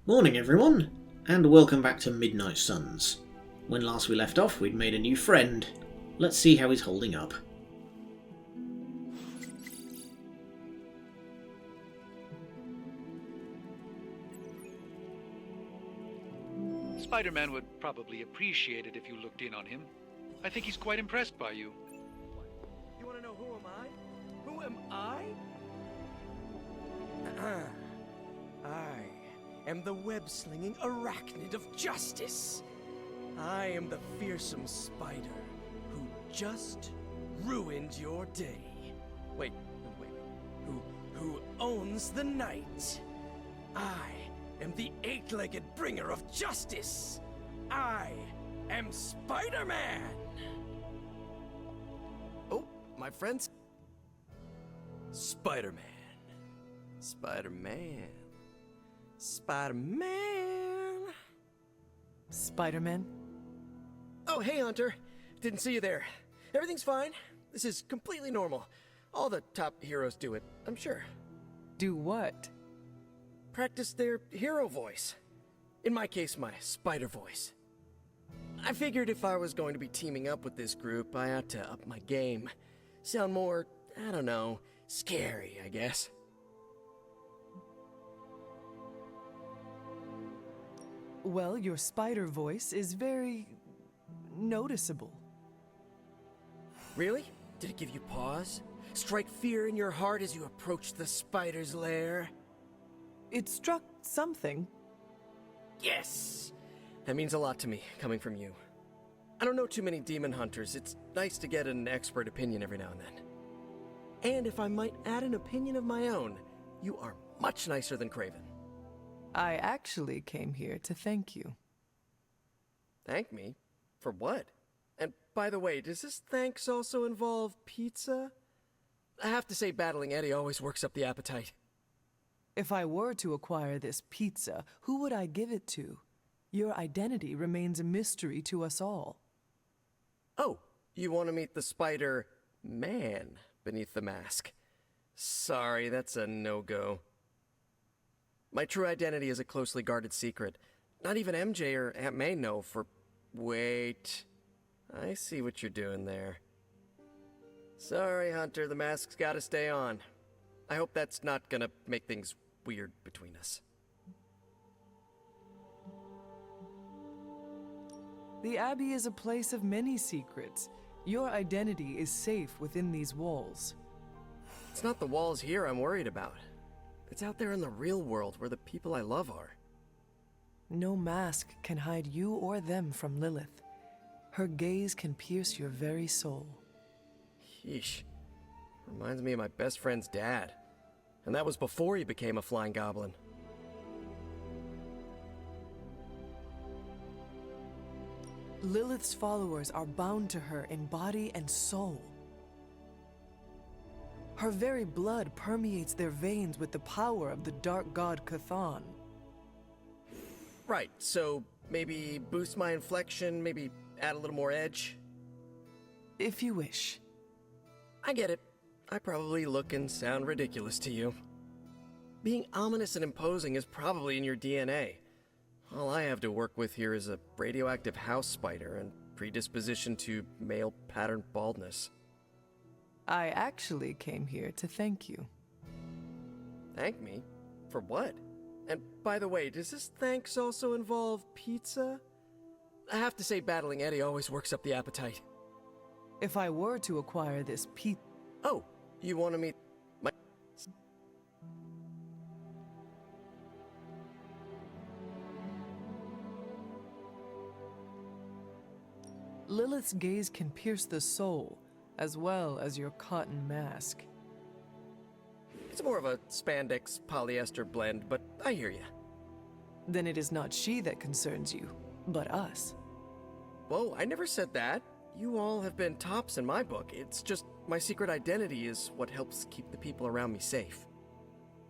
Morning everyone, and welcome back to Midnight Suns. When last we left off, we'd made a new friend. Let's see how he's holding up. Spider-Man would probably appreciate it if you looked in on him. I think he's quite impressed by you. You want to know who am I? Who am I? I am the web-slinging arachnid of justice. I am the fearsome spider who just ruined your day. Wait. Who owns the night? I am the eight-legged bringer of justice. I am Spider-Man. Oh, my friends. Spider-Man. Spider-Man. Spider-Man. Spider-Man? Oh, hey, Hunter. Didn't see you there. Everything's fine. This is completely normal. All the top heroes do it, I'm sure. Do what? Practice their hero voice. In my case, my spider voice. I figured if I was going to be teaming up with this group, I ought to up my game. Sound more, I don't know, scary, I guess. Well, your spider voice is very noticeable. Really? Did it give you pause? Strike fear in your heart as you approach the spider's lair? It struck something. Yes! That means a lot to me, coming from you. I don't know too many demon hunters. It's nice to get an expert opinion every now and then. And if I might add an opinion of my own, you are much nicer than Craven. I actually came here to thank you. Thank me? For what? And by the way, does this thanks also involve pizza? I have to say, battling Eddie always works up the appetite. If I were to acquire this pizza, who would I give it to? Your identity remains a mystery to us all. Oh, you want to meet the Spider-Man beneath the mask. Sorry, that's a no-go. My true identity is a closely guarded secret. Not even MJ or Aunt May know for... Wait. I see what you're doing there. Sorry, Hunter, the mask's gotta stay on. I hope that's not gonna make things weird between us. The Abbey is a place of many secrets. Your identity is safe within these walls. It's not the walls here I'm worried about. It's out there in the real world where the people I love are. No mask can hide you or them from Lilith. Her gaze can pierce your very soul. Yeesh. Reminds me of my best friend's dad. And that was before he became a flying goblin. Lilith's followers are bound to her in body and soul. Her very blood permeates their veins with the power of the dark god Cthon. Right, so maybe boost my inflection, maybe add a little more edge? If you wish. I get it. I probably look and sound ridiculous to you. Being ominous and imposing is probably in your DNA. All I have to work with here is a radioactive house spider and predisposition to male pattern baldness. I actually came here to thank you. Thank me? For what? And by the way, does this thanks also involve pizza? I have to say, battling Eddie always works up the appetite. If I were to acquire this pizza... Oh, you want to meet my... Lilith's gaze can pierce the soul, as well as your cotton mask. It's more of a spandex polyester blend, but I hear ya. Then it is not she that concerns you, but us. Whoa, I never said that. You all have been tops in my book. It's just my secret identity is what helps keep the people around me safe.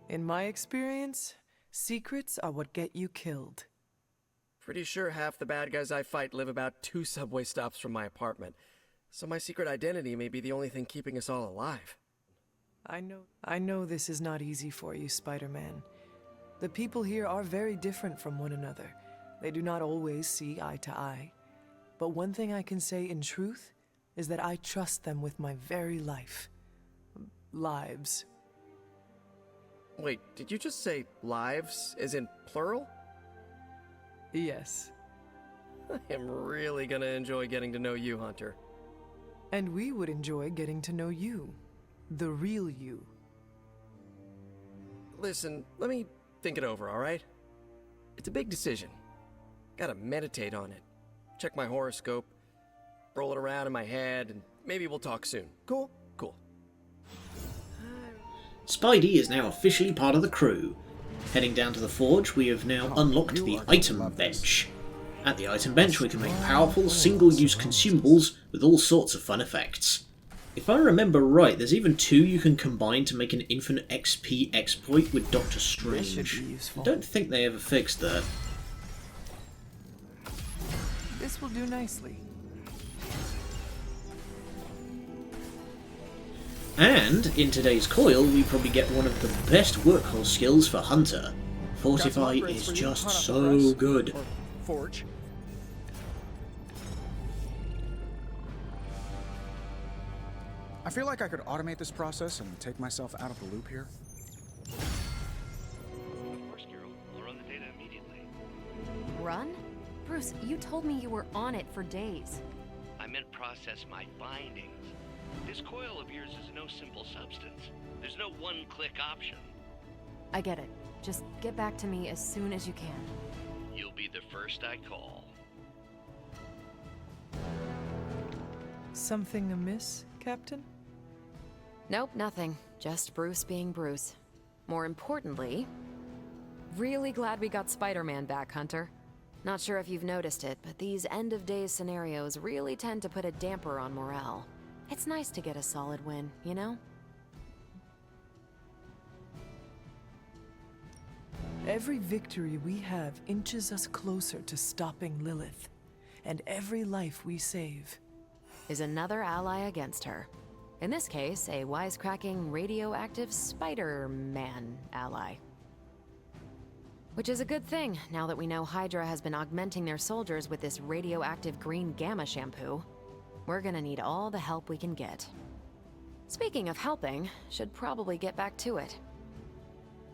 In my experience, secrets are what get you killed. Pretty sure half the bad guys I fight live about 2 subway stops from my apartment. So my secret identity may be the only thing keeping us all alive. I know this is not easy for you, Spider-Man. The people here are very different from one another. They do not always see eye to eye. But one thing I can say in truth is that I trust them with my very life. Lives. Wait, did you just say lives, as in plural? Yes. I am really gonna enjoy getting to know you, Hunter. And we would enjoy getting to know you. The real you. Listen, let me think it over, alright? It's a big decision. Gotta meditate on it. Check my horoscope, roll it around in my head, and maybe we'll talk soon. Cool? Cool. Spidey is now officially part of the crew. Heading down to the forge, we have now unlocked the item bench. At the item bench we can make powerful, single-use consumables with all sorts of fun effects. If I remember right, there's even 2 you can combine to make an infinite XP exploit with Doctor Strange. This should be useful. I don't think they ever fixed that. This will do nicely. And in today's coil, we probably get one of the best workhorse skills for Hunter. Fortify is just so good. Forge. I feel like I could automate this process and take myself out of the loop here. Of course, Carol. I'll run the data immediately. Run? Bruce, you told me you were on it for days. I meant process my findings. This coil of yours is no simple substance. There's no one-click option. I get it. Just get back to me as soon as you can. You'll be the first I call. Something amiss, Captain? Nope, nothing. Just Bruce being Bruce. More importantly, really glad we got Spider-Man back, Hunter. Not sure if you've noticed it, but these end-of-days scenarios really tend to put a damper on morale. It's nice to get a solid win, you know? Every victory we have inches us closer to stopping Lilith. And every life we save is another ally against her. In this case, a wisecracking, radioactive Spider-Man ally. Which is a good thing, now that we know Hydra has been augmenting their soldiers with this radioactive green gamma shampoo. We're gonna need all the help we can get. Speaking of helping, should probably get back to it.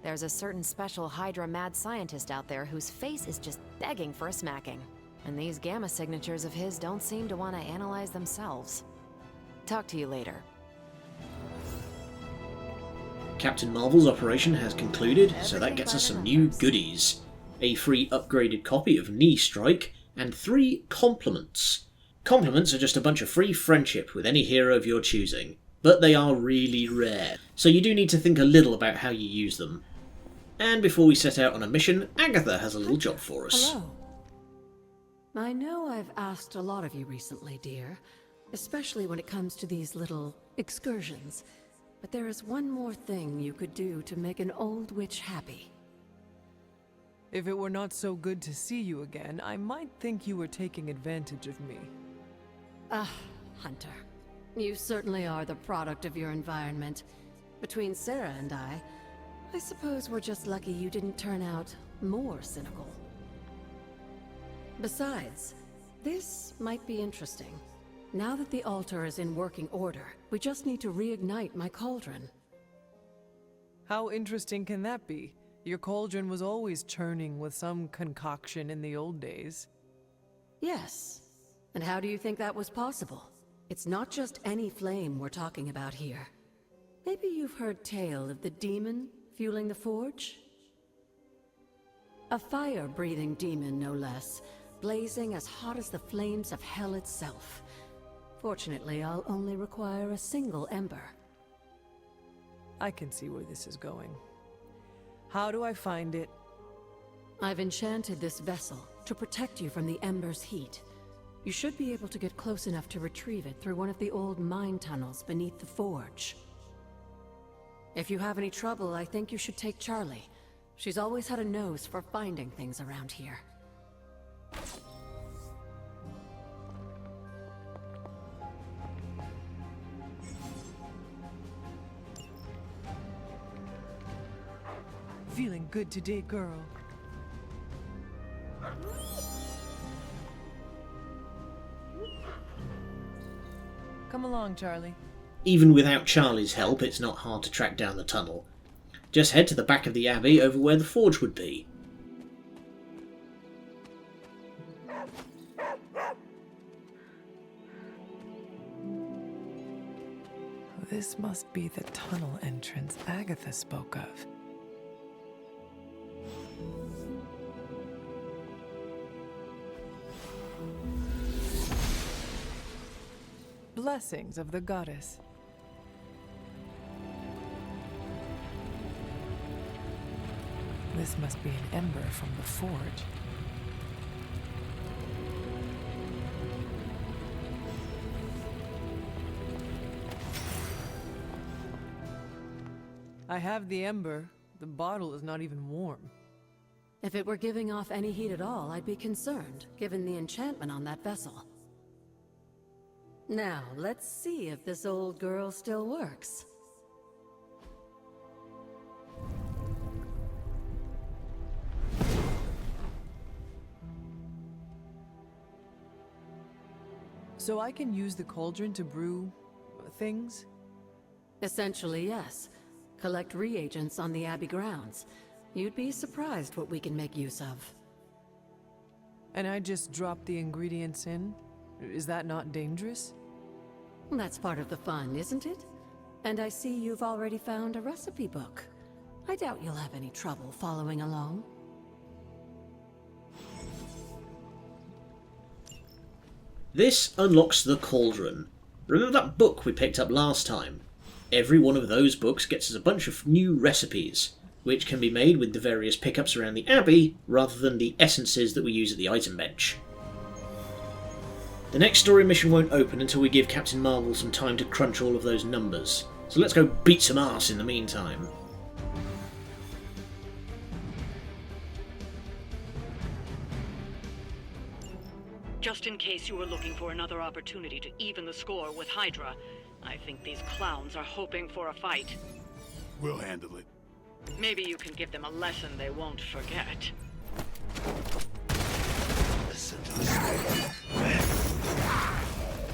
There's a certain special Hydra mad scientist out there whose face is just begging for a smacking. And these gamma signatures of his don't seem to want to analyze themselves. Talk to you later. Captain Marvel's operation has concluded, so that gets us some new goodies. A free upgraded copy of Knee Strike, and 3 compliments. Compliments are just a bunch of free friendship with any hero of your choosing, but they are really rare, so you do need to think a little about how you use them. And before we set out on a mission, Agatha has a little job for us. Hello. I know I've asked a lot of you recently, dear, especially when it comes to these little excursions. But there is one more thing you could do to make an old witch happy. If it were not so good to see you again, I might think you were taking advantage of me. Hunter. You certainly are the product of your environment. Between Sarah and I suppose we're just lucky you didn't turn out more cynical. Besides, this might be interesting. Now that the altar is in working order, we just need to reignite my cauldron. How interesting can that be? Your cauldron was always churning with some concoction in the old days. Yes. And how do you think that was possible? It's not just any flame we're talking about here. Maybe you've heard tale of the demon fueling the forge? A fire-breathing demon, no less, blazing as hot as the flames of hell itself. Fortunately, I'll only require a single ember. I can see where this is going. How do I find it? I've enchanted this vessel to protect you from the ember's heat. You should be able to get close enough to retrieve it through one of the old mine tunnels beneath the forge. If you have any trouble, I think you should take Charlie. She's always had a nose for finding things around here. Feeling good today, girl. Come along, Charlie. Even without Charlie's help, it's not hard to track down the tunnel. Just head to the back of the abbey over where the forge would be. This must be the tunnel entrance Agatha spoke of. Blessings of the goddess. This must be an ember from the forge. I have the ember. The bottle is not even warm. If it were giving off any heat at all, I'd be concerned, given the enchantment on that vessel. Now, let's see if this old girl still works. So I can use the cauldron to brew things? Essentially, yes. Collect reagents on the Abbey grounds. You'd be surprised what we can make use of. And I just drop the ingredients in? Is that not dangerous? That's part of the fun, isn't it? And I see you've already found a recipe book. I doubt you'll have any trouble following along. This unlocks the cauldron. Remember that book we picked up last time? Every one of those books gets us a bunch of new recipes, which can be made with the various pickups around the abbey, rather than the essences that we use at the item bench. The next story mission won't open until we give Captain Marvel some time to crunch all of those numbers, so let's go beat some ass in the meantime. Just in case you were looking for another opportunity to even the score with Hydra, I think these clowns are hoping for a fight. We'll handle it. Maybe you can give them a lesson they won't forget. Listen to this.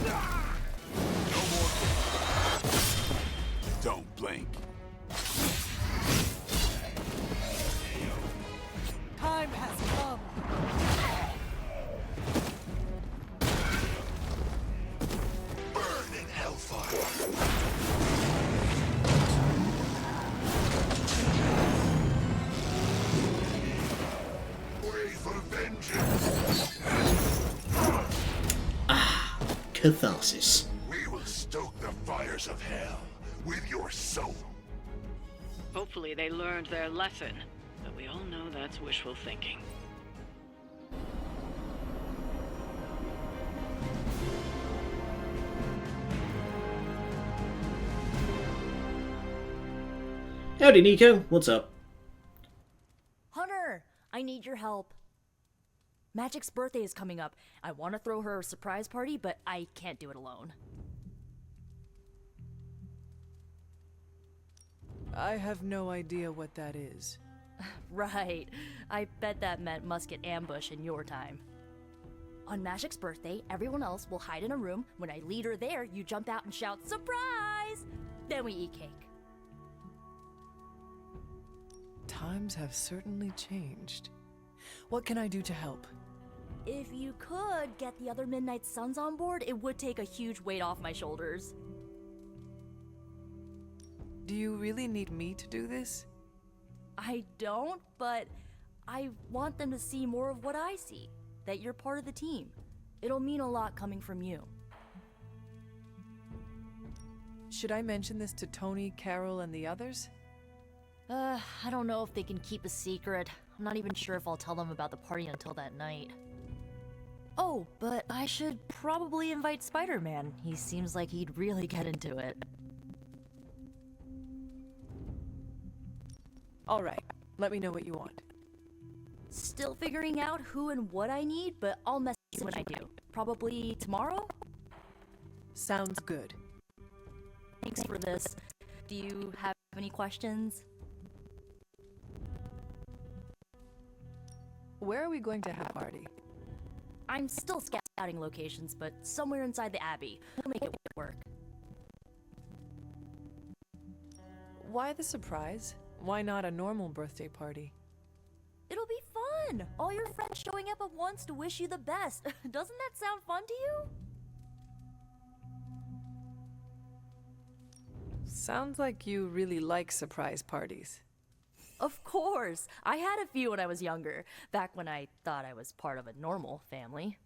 No more. Don't blink. Time has come. Burn in hellfire. Pray for vengeance. Catharsis. We will stoke the fires of hell with your soul. Hopefully they learned their lesson, but we all know that's wishful thinking. Howdy, Nico. What's up? Hunter, I need your help. Magic's birthday is coming up. I want to throw her a surprise party, but I can't do it alone. I have no idea what that is. Right. I bet that meant musket ambush in your time. On Magic's birthday, everyone else will hide in a room. When I lead her there, you jump out and shout, "Surprise!" Then we eat cake. Times have certainly changed. What can I do to help? If you could get the other Midnight Suns on board, it would take a huge weight off my shoulders. Do you really need me to do this? I don't, but I want them to see more of what I see. That you're part of the team. It'll mean a lot coming from you. Should I mention this to Tony, Carol, and the others? I don't know if they can keep a secret. I'm not even sure if I'll tell them about the party until that night. Oh, but I should probably invite Spider-Man. He seems like he'd really get into it. Alright, let me know what you want. Still figuring out who and what I need, but I'll message you when I do. Probably tomorrow? Sounds good. Thanks for this. Do you have any questions? Where are we going to have a party? I'm still scouting locations, but somewhere inside the Abbey. We'll make it work. Why the surprise? Why not a normal birthday party? It'll be fun! All your friends showing up at once to wish you the best. Doesn't that sound fun to you? Sounds like you really like surprise parties. Of course! I had a few when I was younger, back when I thought I was part of a normal family.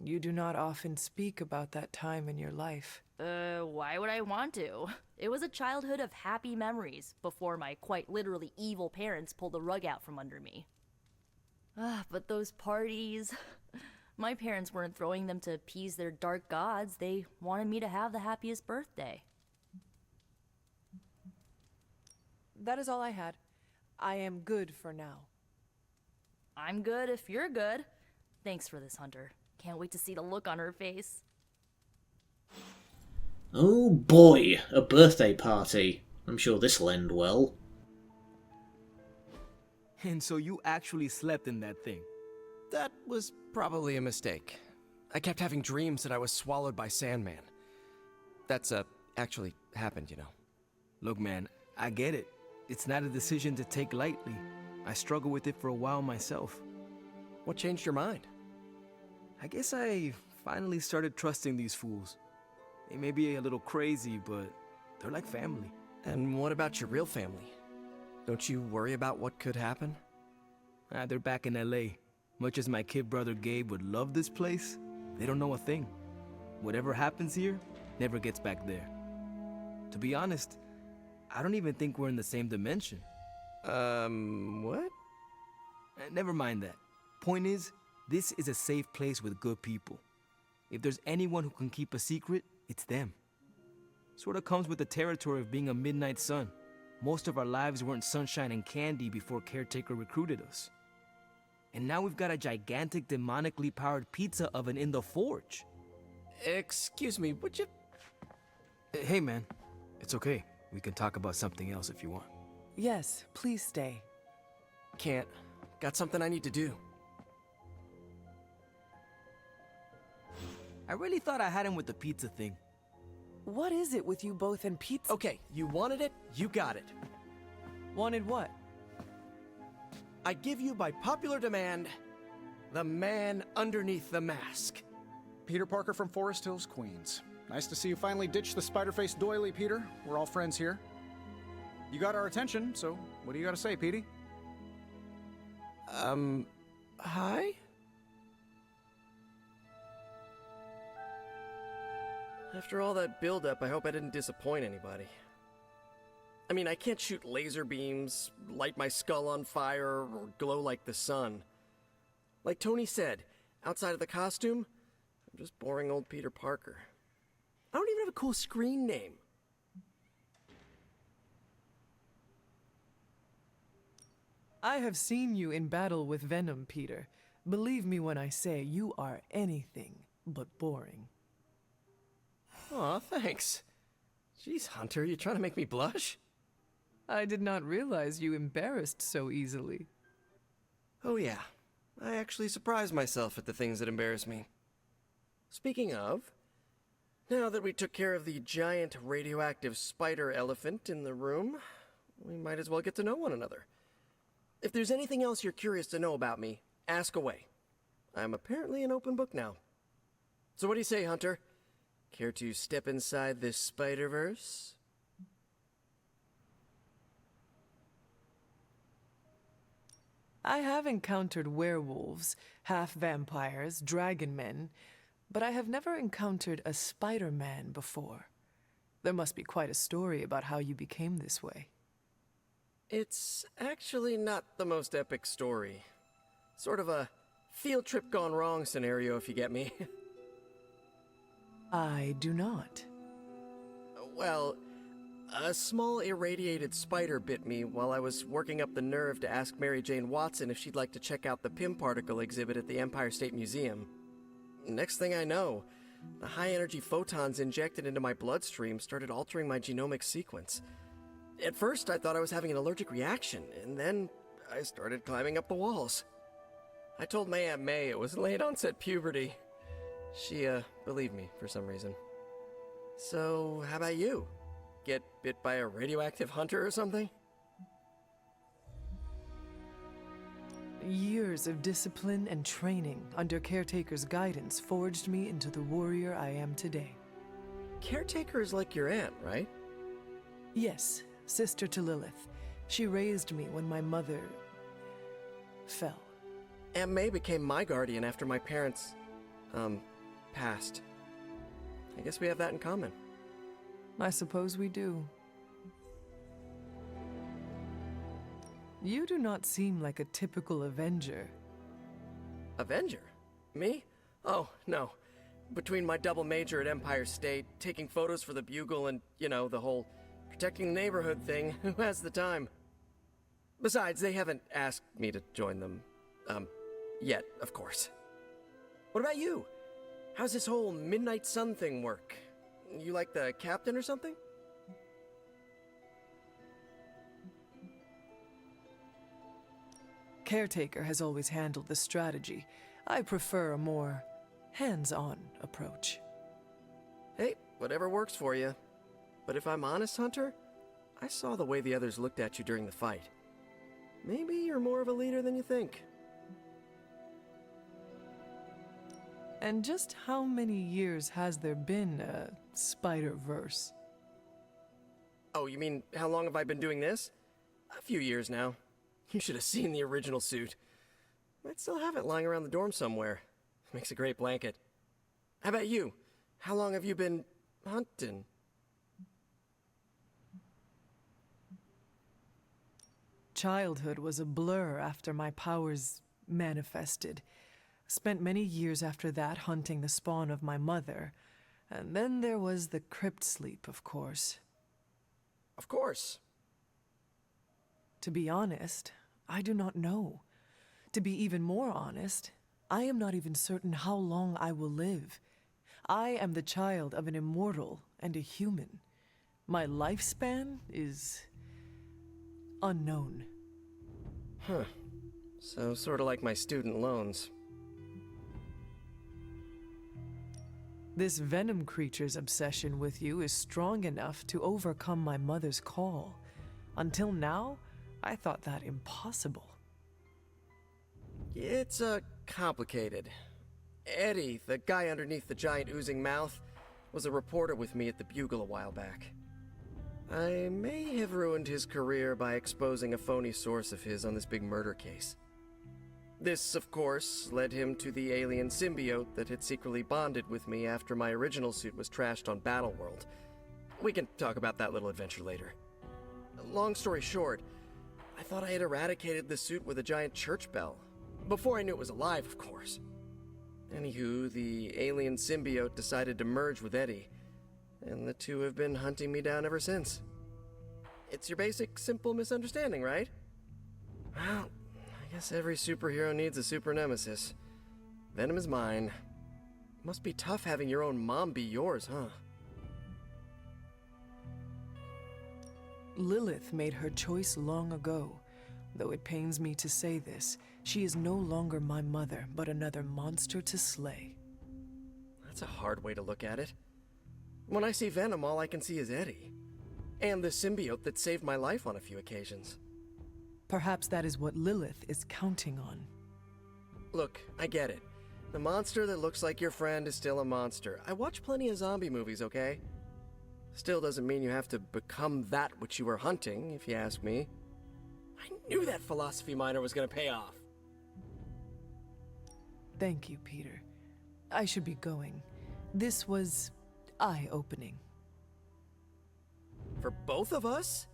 You do not often speak about that time in your life. Why would I want to? It was a childhood of happy memories, before my quite literally evil parents pulled the rug out from under me. But those parties... My parents weren't throwing them to appease their dark gods, they wanted me to have the happiest birthday. That is all I had. I am good for now. I'm good if you're good. Thanks for this, Hunter. Can't wait to see the look on her face. Oh boy, a birthday party. I'm sure this'll end well. And so you actually slept in that thing? That was probably a mistake. I kept having dreams that I was swallowed by Sandman. That's, actually happened, you know. Look, man, I get it. It's not a decision to take lightly. I struggled with it for a while myself. What changed your mind? I guess I finally started trusting these fools. They may be a little crazy, but they're like family. And what about your real family? Don't you worry about what could happen? They're back in LA. Much as my kid brother Gabe would love this place, they don't know a thing. Whatever happens here never gets back there. To be honest, I don't even think we're in the same dimension. What? Never mind that. Point is, this is a safe place with good people. If there's anyone who can keep a secret, it's them. Sort of comes with the territory of being a midnight sun. Most of our lives weren't sunshine and candy before Caretaker recruited us. And now we've got a gigantic demonically powered pizza oven in the forge. Excuse me, would you... Hey man, it's okay. We can talk about something else if you want. Yes, please stay. Can't. Got something I need to do. I really thought I had him with the pizza thing. What is it with you both and pizza? Okay, you wanted it, you got it. Wanted what? I give you by popular demand, the man underneath the mask. Peter Parker from Forest Hills, Queens. Nice to see you finally ditched the spider-faced doily, Peter. We're all friends here. You got our attention, so what do you gotta say, Petey? Hi? After all that build-up, I hope I didn't disappoint anybody. I mean, I can't shoot laser beams, light my skull on fire, or glow like the sun. Like Tony said, outside of the costume, I'm just boring old Peter Parker. I don't even have a cool screen name. I have seen you in battle with Venom, Peter. Believe me when I say you are anything but boring. Aw, thanks. Jeez, Hunter, you trying to make me blush? I did not realize you embarrassed so easily. Oh yeah, I actually surprise myself at the things that embarrass me. Speaking of, now that we took care of the giant radioactive spider elephant in the room, we might as well get to know one another. If there's anything else you're curious to know about me, ask away. I'm apparently an open book now. So what do you say, Hunter? Care to step inside this Spider-Verse? I have encountered werewolves, half-vampires, dragon men, but I have never encountered a Spider-Man before. There must be quite a story about how you became this way. It's actually not the most epic story. Sort of a field trip gone wrong scenario, if you get me. I do not. Well, a small irradiated spider bit me while I was working up the nerve to ask Mary Jane Watson if she'd like to check out the Pym particle exhibit at the Empire State Museum. Next thing I know, the high-energy photons injected into my bloodstream started altering my genomic sequence. At first, I thought I was having an allergic reaction, and then I started climbing up the walls. I told my Aunt May it was late onset puberty. She, believed me for some reason. So, how about you? Get bit by a radioactive hunter or something? Years of discipline and training under Caretaker's guidance forged me into the warrior I am today. Caretaker is like your aunt, right? Yes, sister to Lilith. She raised me when my mother fell. Aunt May became my guardian after my parents, passed. I guess we have that in common. I suppose we do. You do not seem like a typical Avenger. Avenger? Me? Oh, no. Between my double major at Empire State, taking photos for the Bugle, and, you know, the whole protecting the neighborhood thing, who has the time? Besides, they haven't asked me to join them, yet, of course. What about you? How's this whole Midnight Sun thing work? You like the captain or something? Caretaker has always handled the strategy. I prefer a more hands-on approach. Hey, whatever works for you. But if I'm honest, Hunter, I saw the way the others looked at you during the fight. Maybe you're more of a leader than you think. And just how many years has there been a Spider-Verse? Oh, you mean how long have I been doing this? A few years now. You should have seen the original suit. I'd still have it lying around the dorm somewhere. Makes a great blanket. How about you? How long have you been hunting? Childhood was a blur after my powers manifested. Spent many years after that hunting the spawn of my mother. And then there was the crypt sleep, of course. Of course. To be honest, I do not know. To be even more honest, I am not even certain how long I will live. I am the child of an immortal and a human. My lifespan is unknown. Huh. So sort of like my student loans. This venom creature's obsession with you is strong enough to overcome my mother's call. Until now, I thought that impossible. It's, complicated. Eddie, the guy underneath the giant oozing mouth, was a reporter with me at the Bugle a while back. I may have ruined his career by exposing a phony source of his on this big murder case. This, of course, led him to the alien symbiote that had secretly bonded with me after my original suit was trashed on Battleworld. We can talk about that little adventure later. Long story short, I thought I had eradicated the suit with a giant church bell. Before I knew it was alive, of course. Anywho, the alien symbiote decided to merge with Eddie, and the two have been hunting me down ever since. It's your basic, simple misunderstanding, right? Well, I guess every superhero needs a super nemesis. Venom is mine. Must be tough having your own mom be yours, huh? Lilith made her choice long ago. Though it pains me to say this, she is no longer my mother, but another monster to slay. That's a hard way to look at it. When I see Venom, all I can see is Eddie. And the symbiote that saved my life on a few occasions. Perhaps that is what Lilith is counting on. Look, I get it. The monster that looks like your friend is still a monster. I watch plenty of zombie movies, okay? Still doesn't mean you have to become that which you were hunting, if you ask me. I knew that philosophy minor was gonna pay off. Thank you, Peter. I should be going. This was eye-opening. For both of us?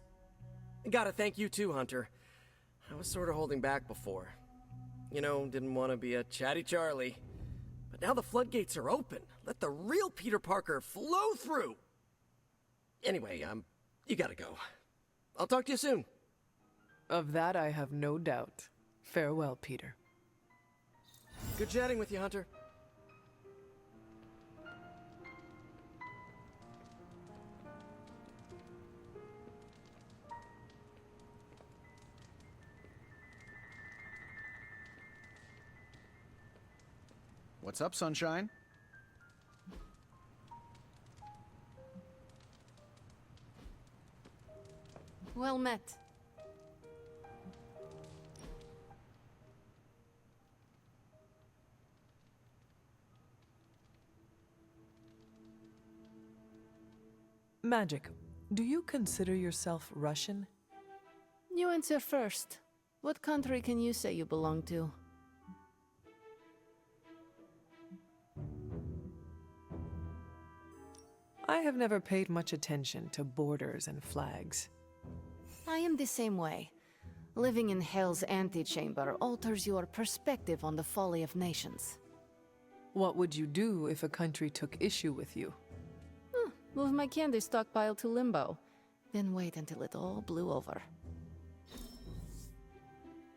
Gotta thank you too, Hunter. I was sort of holding back before. You know, didn't want to be a chatty Charlie. But now the floodgates are open. Let the real Peter Parker flow through! Anyway, you gotta go. I'll talk to you soon. Of that I have no doubt. Farewell, Peter. Good chatting with you, Hunter. What's up, Sunshine? Well met. Magic, do you consider yourself Russian? You answer first. What country can you say you belong to? I have never paid much attention to borders and flags. I am the same way. Living in Hell's antechamber alters your perspective on the folly of nations. What would you do if a country took issue with you? Move my candy stockpile to Limbo, then wait until it all blew over.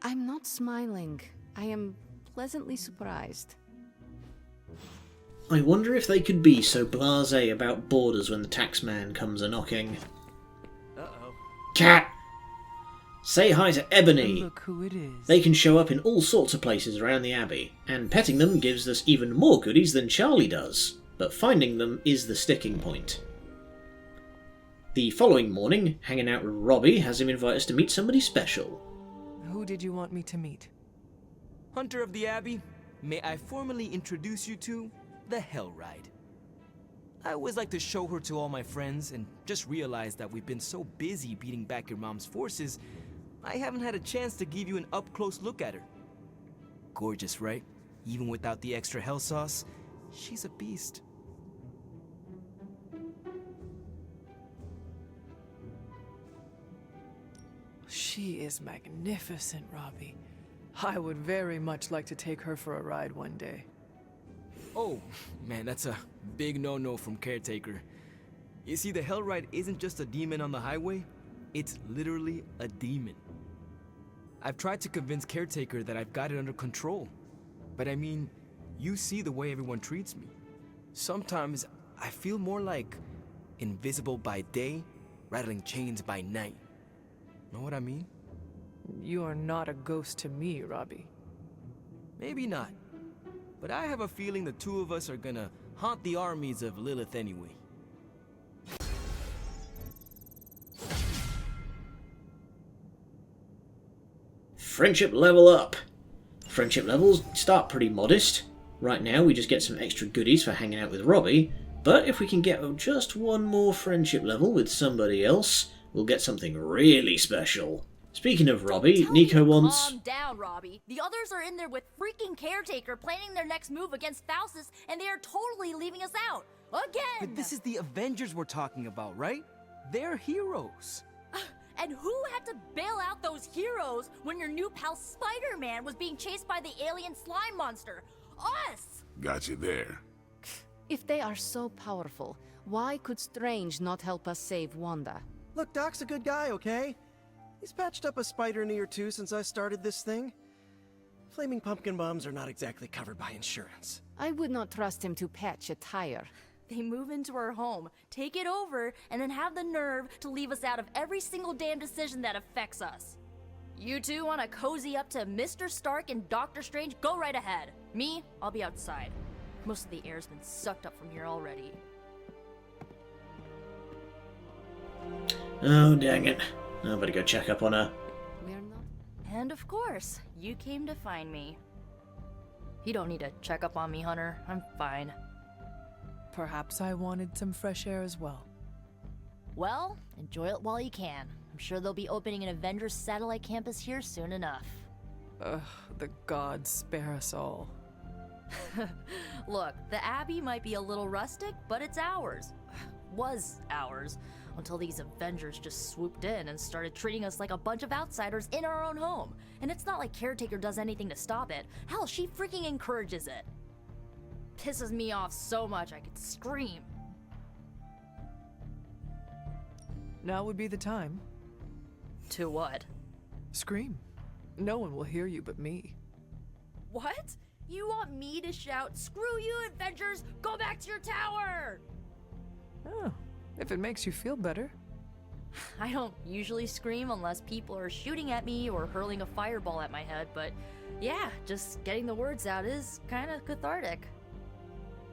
I'm not smiling. I am pleasantly surprised. I wonder if they could be so blasé about borders when the taxman comes a-knocking. Uh-oh. Cat! Say hi to Ebony! Look who it is. They can show up in all sorts of places around the Abbey, and petting them gives us even more goodies than Charlie does, but finding them is the sticking point. The following morning, hanging out with Robbie has him invite us to meet somebody special. Who did you want me to meet? Hunter of the Abbey, may I formally introduce you to the Hell Ride. I always like to show her to all my friends, and just realized that we've been so busy beating back your mom's forces, I haven't had a chance to give you an up-close look at her. Gorgeous, right? Even without the extra hell sauce, she's a beast. She is magnificent, Robbie. I would very much like to take her for a ride one day. Oh, man, that's a big no-no from Caretaker. You see, the Hell Ride isn't just a demon on the highway, it's literally a demon. I've tried to convince Caretaker that I've got it under control. But I mean, you see the way everyone treats me. Sometimes I feel more like invisible by day, rattling chains by night. Know what I mean? You are not a ghost to me, Robbie. Maybe not. But I have a feeling the two of us are gonna haunt the armies of Lilith anyway. Friendship level up. Friendship levels start pretty modest. Right now we just get some extra goodies for hanging out with Robbie, but if we can get just one more friendship level with somebody else, we'll get something really special. Speaking of Robbie, Nico wants... Calm down, Robbie. The others are in there with freaking Caretaker planning their next move against Faustus, and they are totally leaving us out. Again! But this is the Avengers we're talking about, right? They're heroes. And who had to bail out those heroes when your new pal Spider-Man was being chased by the alien slime monster? Us! Got you there. If they are so powerful, why could Strange not help us save Wanda? Look, Doc's a good guy, okay? He's patched up a spider knee or two since I started this thing. Flaming pumpkin bombs are not exactly covered by insurance. I would not trust him to patch a tire. They move into our home, take it over, and then have the nerve to leave us out of every single damn decision that affects us. You two want to cozy up to Mr. Stark and Doctor Strange? Go right ahead. Me, I'll be outside. Most of the air's been sucked up from here already. Oh, dang it. I better go check up on her. We're not. And of course, you came to find me. You don't need to check up on me, Hunter. I'm fine. Perhaps I wanted some fresh air as well. Well, enjoy it while you can. I'm sure they'll be opening an Avengers satellite campus here soon enough. Ugh, the gods spare us all. Look, the Abbey might be a little rustic, but it's ours. Was ours. Until these Avengers just swooped in and started treating us like a bunch of outsiders in our own home. And it's not like Caretaker does anything to stop it. Hell, she freaking encourages it. Pisses me off so much I could scream. Now would be the time. To what? Scream. No one will hear you but me. What? You want me to shout, "Screw you, Avengers! Go back to your tower!" Oh, if it makes you feel better. I don't usually scream unless people are shooting at me or hurling a fireball at my head, but yeah, just getting the words out is kind of cathartic.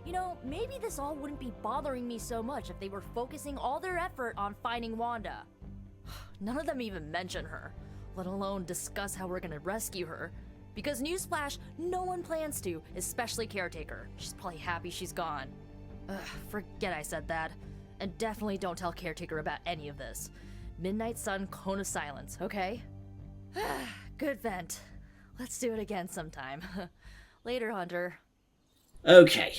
You know, maybe this all wouldn't be bothering me so much if they were focusing all their effort on finding Wanda. None of them even mention her, let alone discuss how we're gonna rescue her. Because newsflash, no one plans to, especially Caretaker. She's probably happy she's gone. Ugh, forget I said that. And definitely don't tell Caretaker about any of this. Midnight Sun, Cone of Silence, okay? Good vent. Let's do it again sometime. Later, Hunter. Okay.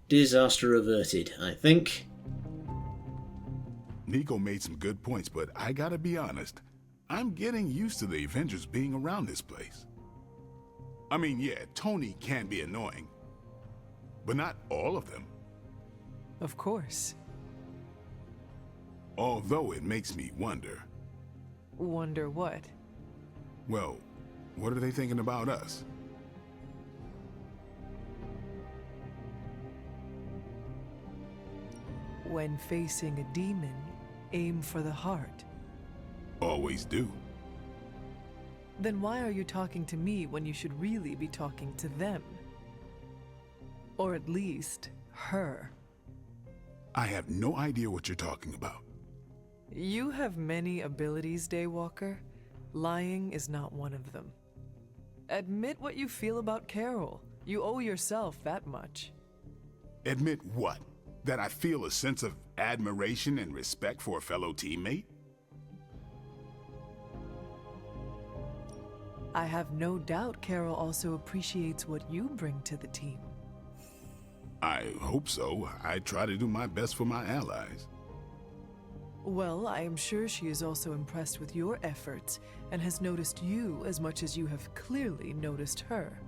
Disaster averted, I think. Nico made some good points, but I gotta be honest. I'm getting used to the Avengers being around this place. I mean, yeah, Tony can be annoying, but not all of them. Of course. Although it makes me wonder. Wonder what? Well, what are they thinking about us? When facing a demon, aim for the heart. Always do. Then why are you talking to me when you should really be talking to them? Or at least, her. I have no idea what you're talking about. You have many abilities, Daywalker. Lying is not one of them. Admit what you feel about Carol. You owe yourself that much. Admit what? That I feel a sense of admiration and respect for a fellow teammate? I have no doubt Carol also appreciates what you bring to the team. I hope so. I try to do my best for my allies. Well, I am sure she is also impressed with your efforts and has noticed you as much as you have clearly noticed her.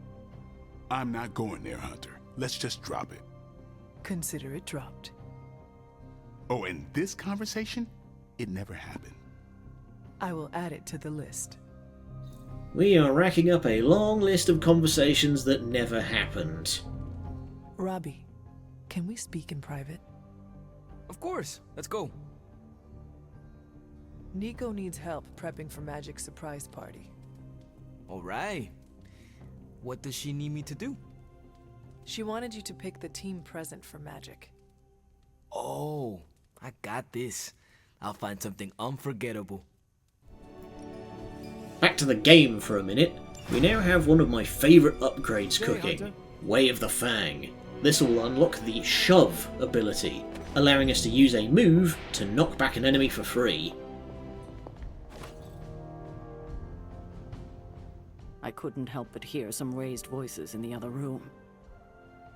I'm not going there, Hunter. Let's just drop it. Consider it dropped. Oh, and this conversation? It never happened. I will add it to the list. We are racking up a long list of conversations that never happened. Robbie, can we speak in private? Of course, let's go. Nico needs help prepping for Magic's surprise party. All right. What does she need me to do? She wanted you to pick the team present for Magic. Oh, I got this. I'll find something unforgettable. Back to the game for a minute. We now have one of my favourite upgrades cooking, Hunter. Way of the Fang. This will unlock the Shove ability, allowing us to use a move to knock back an enemy for free. I couldn't help but hear some raised voices in the other room.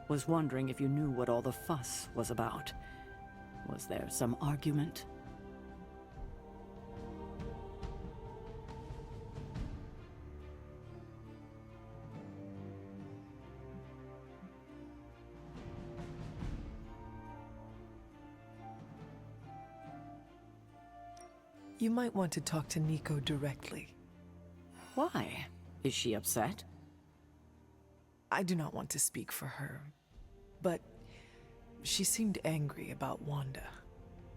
Was wondering if you knew what all the fuss was about. Was there some argument? You might want to talk to Nico directly. Why? Is she upset? I do not want to speak for her, but she seemed angry about Wanda.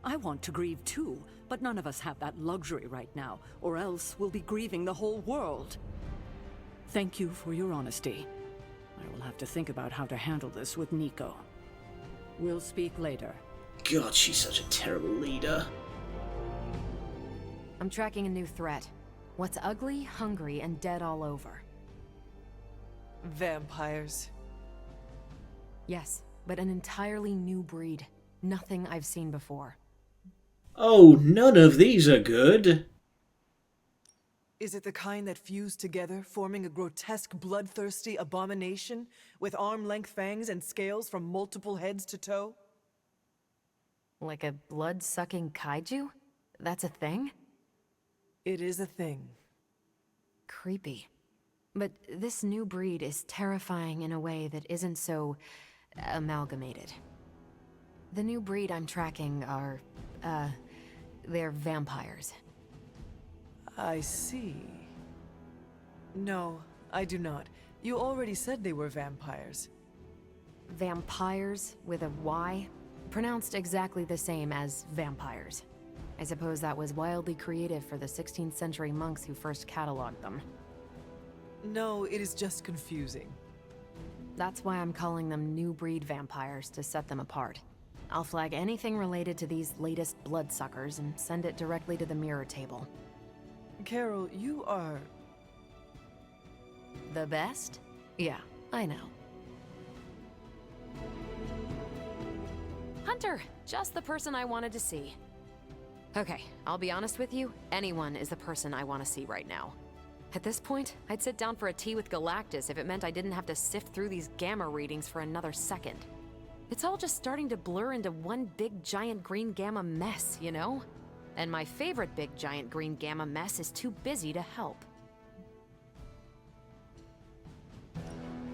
I want to grieve too, but none of us have that luxury right now, or else we'll be grieving the whole world. Thank you for your honesty. I will have to think about how to handle this with Nico. We'll speak later. God, she's such a terrible leader. I'm tracking a new threat. What's ugly, hungry, and dead all over. Vampires. Yes, but an entirely new breed. Nothing I've seen before. Oh, none of these are good. Is it the kind that fuse together, forming a grotesque, bloodthirsty abomination with arm-length fangs and scales from multiple heads to toe? Like a blood-sucking kaiju? That's a thing? It is a thing. Creepy. But this new breed is terrifying in a way that isn't so amalgamated. The new breed I'm tracking are, they're vampires. I see. No, I do not. You already said they were vampires. Vampires with a Y? Pronounced exactly the same as vampires. I suppose that was wildly creative for the 16th century monks who first cataloged them. No, it is just confusing. That's why I'm calling them new breed vampires, to set them apart. I'll flag anything related to these latest bloodsuckers and send it directly to the mirror table. Carol, you are... The best? Yeah, I know. Hunter! Just the person I wanted to see. Okay, I'll be honest with you, anyone is the person I want to see right now. At this point, I'd sit down for a tea with Galactus if it meant I didn't have to sift through these gamma readings for another second. It's all just starting to blur into one big giant green gamma mess, you know? And my favorite big giant green gamma mess is too busy to help.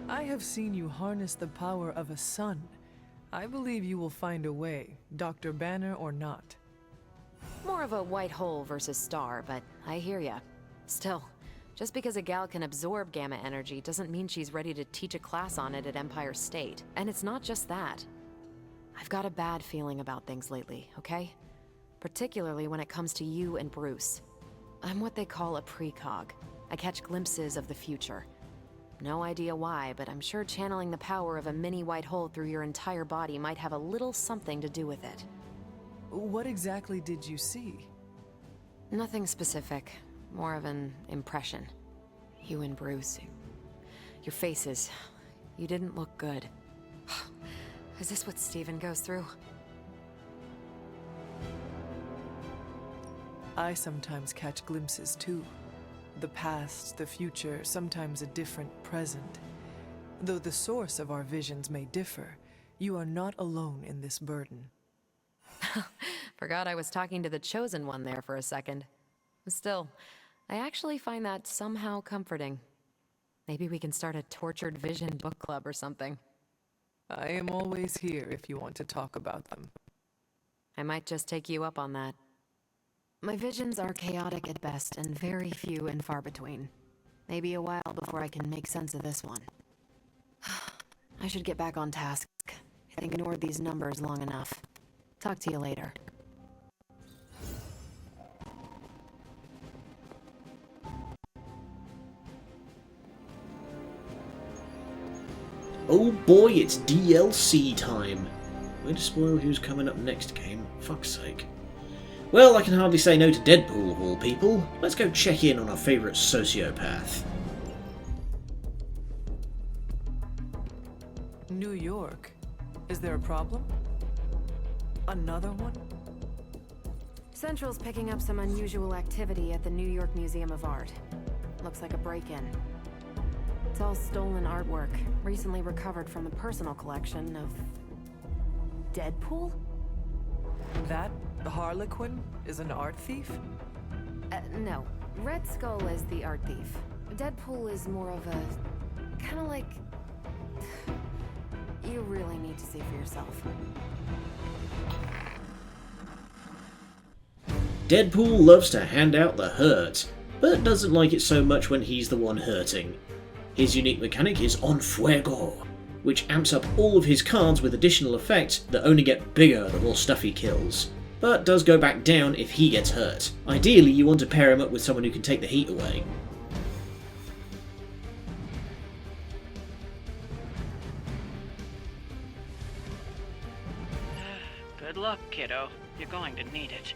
I have seen you harness the power of a sun. I believe you will find a way, Dr. Banner or not. More of a white hole versus star, but I hear ya. Still, just because a gal can absorb gamma energy doesn't mean she's ready to teach a class on it at Empire State. And it's not just that. I've got a bad feeling about things lately, okay? Particularly when it comes to you and Bruce. I'm what they call a precog. I catch glimpses of the future. No idea why, but I'm sure channeling the power of a mini white hole through your entire body might have a little something to do with it. What exactly did you see? Nothing specific. More of an impression. You and Bruce. Your faces. You didn't look good. Is this what Steven goes through? I sometimes catch glimpses too. The past, the future, sometimes a different present. Though the source of our visions may differ, you are not alone in this burden. Forgot I was talking to the chosen one there for a second. Still, I actually find that somehow comforting. Maybe we can start a tortured vision book club or something. I am always here if you want to talk about them. I might just take you up on that. My visions are chaotic at best and very few and far between. Maybe a while before I can make sense of this one. I should get back on task. I ignored these numbers long enough. Talk to you later. Oh boy, it's DLC time. Way to spoil who's coming up next game, fuck's sake. Well, I can hardly say no to Deadpool of all people. Let's go check in on our favourite sociopath. New York? Is there a problem? Another one? Central's picking up some unusual activity at the New York Museum of Art. Looks like a break-in. It's all stolen artwork, recently recovered from the personal collection of... Deadpool? That Harlequin is an art thief? No. Red Skull is the art thief. Deadpool is more of a... kinda like... You really need to see for yourself. Deadpool loves to hand out the hurt, but doesn't like it so much when he's the one hurting. His unique mechanic is On Fuego, which amps up all of his cards with additional effects that only get bigger the more stuff he kills, but does go back down if he gets hurt. Ideally, you want to pair him up with someone who can take the heat away. Good luck, kiddo. You're going to need it.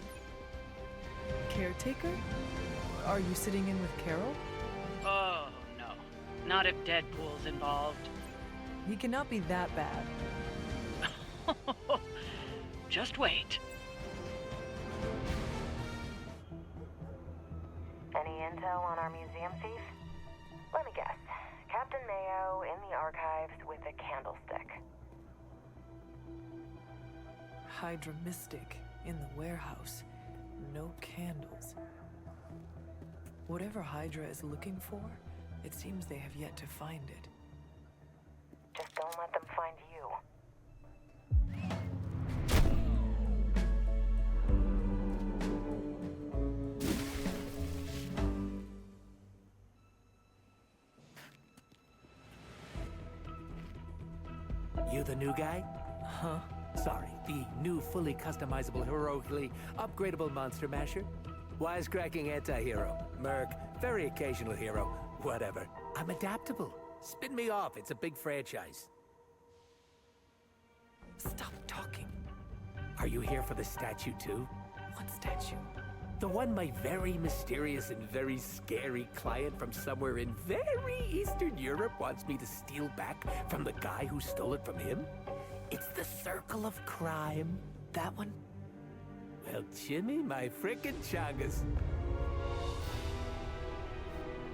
Caretaker? Are you sitting in with Carol? Oh, no. Not if Deadpool's involved. He cannot be that bad. Just wait. Any intel on our museum thief? Let me guess. Captain Mayo in the archives with a candlestick. Hydra Mystic in the warehouse. No candles. Whatever Hydra is looking for, it seems they have yet to find it. Just don't let them find you. You the new guy? Huh? Sorry, the new fully customizable, heroically upgradable monster masher? Wisecracking anti-hero, merc, very occasional hero, whatever. I'm adaptable. Spin me off. It's a big franchise. Stop talking. Are you here for the statue too? What statue? The one my very mysterious and very scary client from somewhere in very Eastern Europe wants me to steal back from the guy who stole it from him? It's the Circle of Crime. That one? Well, Jimmy, my frickin' chungus.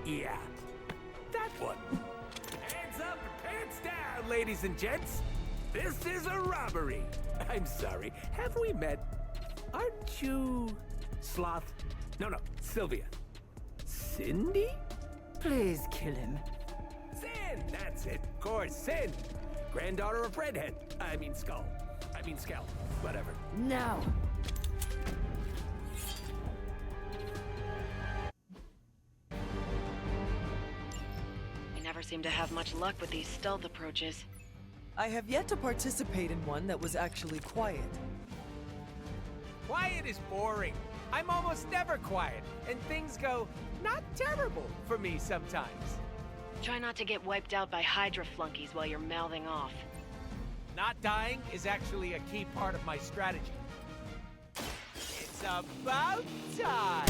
Yeah, that one. Hands up and pants down, ladies and gents. This is a robbery. I'm sorry, have we met? Aren't you... Sloth? No, Sylvia. Cindy? Please kill him. Sin! That's it. Of course, Sin. Granddaughter of Redhead. I mean Skull. I mean Skell. Whatever. Now. We never seem to have much luck with these stealth approaches. I have yet to participate in one that was actually quiet. Quiet is boring. I'm almost never quiet, and things go not terrible for me sometimes. Try not to get wiped out by Hydra flunkies while you're mouthing off. Not dying is actually a key part of my strategy. It's about time!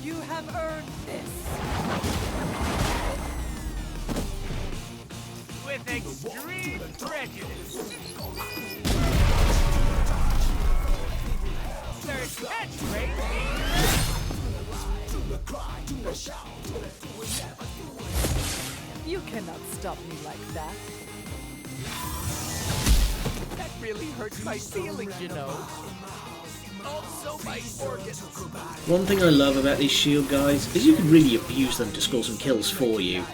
You have earned this. With extreme prejudice. Their catchphrase. You cannot stop me like that. That really hurts my feelings, you know. Also my organs. One thing I love about these shield guys is you can really abuse them to score some kills for you.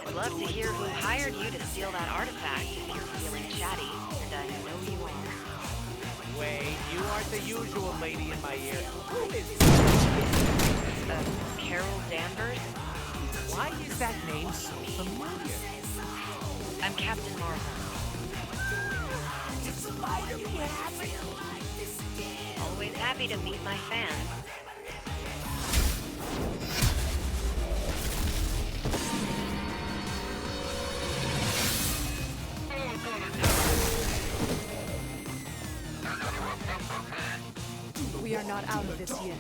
I'd love to hear who hired you to steal that artifact if you're feeling chatty, and I know you are. Wait, you aren't the usual lady in my ear. Who is Carol Danvers? Why is that name so familiar? I'm Captain Marvel. Always happy to meet my fans. We are not out of this yet.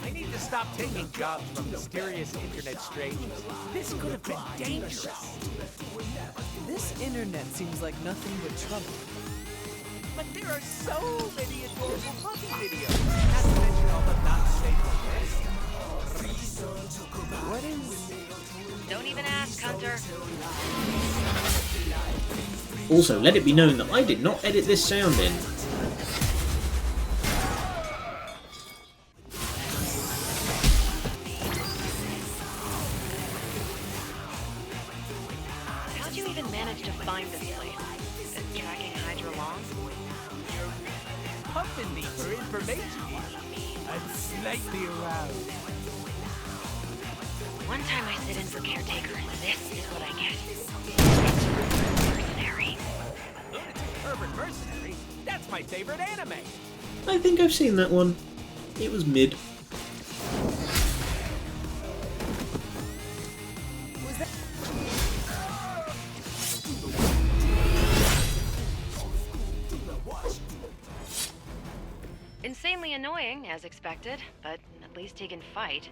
I need to stop taking jobs from mysterious internet strangers. This could have been dangerous. This internet seems like nothing but trouble. But there are so many adorable puppy videos. Not to mention all the not safe ones. What is... Don't even ask, Hunter. Also, let it be known that I did not edit this sound in. How'd you even manage to find this place? Been tracking Hydra long? You're pumping me for information here. I'm slightly aroused. One time I sit in for caretaker, and this is what I get. Mercenary. Lunatic Pervert Mercenary? That's my favorite anime. I think I've seen that one. It was mid. Insanely annoying, as expected, but at least he can fight.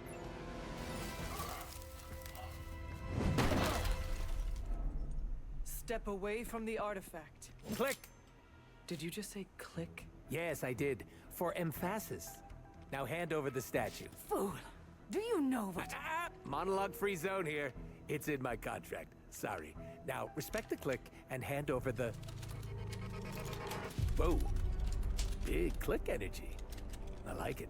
Step away from the artifact. Click. Did you just say click? Yes, I did. For emphasis. Now hand over the statue. Fool. Do you know what... Monologue-free zone here. It's in my contract. Sorry. Now, respect the click and hand over the... Whoa. Big click energy. I like it.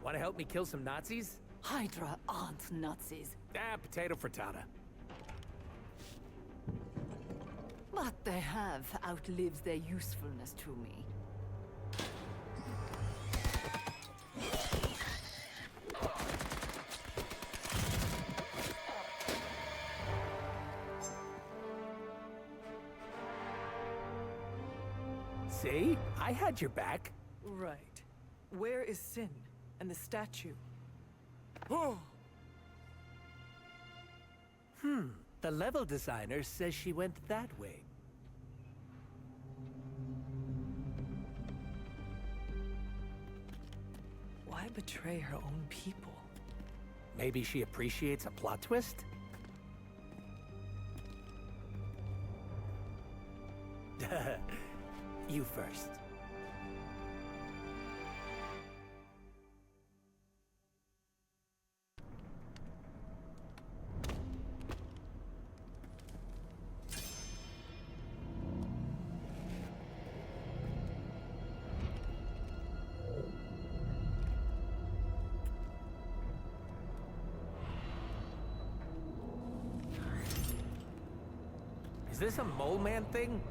Want to help me kill some Nazis? Hydra aren't Nazis. Potato frittata. What they have outlives their usefulness to me. See? See? I had your back. Right. Where is Sin and the statue? The level designer says she went that way. Why betray her own people? Maybe she appreciates a plot twist? You first. Is this a mole man thing?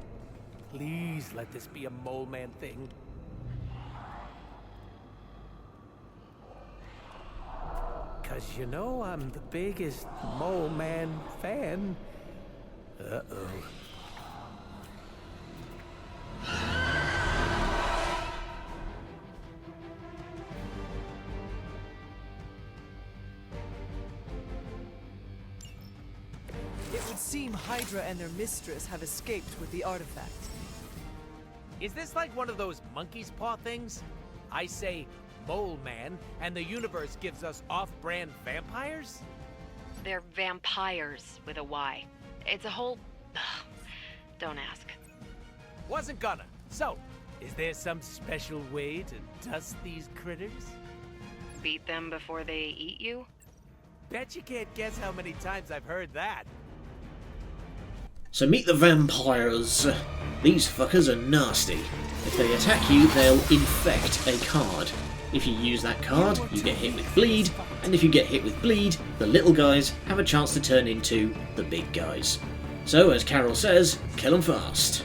Please let this be a mole man thing. Cause you know I'm the biggest mole man fan. Uh-oh. It would seem Hydra and their mistress have escaped with the artifact. Is this like one of those monkey's paw things? I say mole man, and the universe gives us off-brand vampires? They're vampires with a Y. It's a whole... Don't ask. Wasn't gonna. So, is there some special way to dust these critters? Beat them before they eat you? Bet you can't guess how many times I've heard that. So meet the vampires. These fuckers are nasty. If they attack you, they'll infect a card. If you use that card, you get hit with bleed, and if you get hit with bleed, the little guys have a chance to turn into the big guys. So, as Carol says, kill them fast.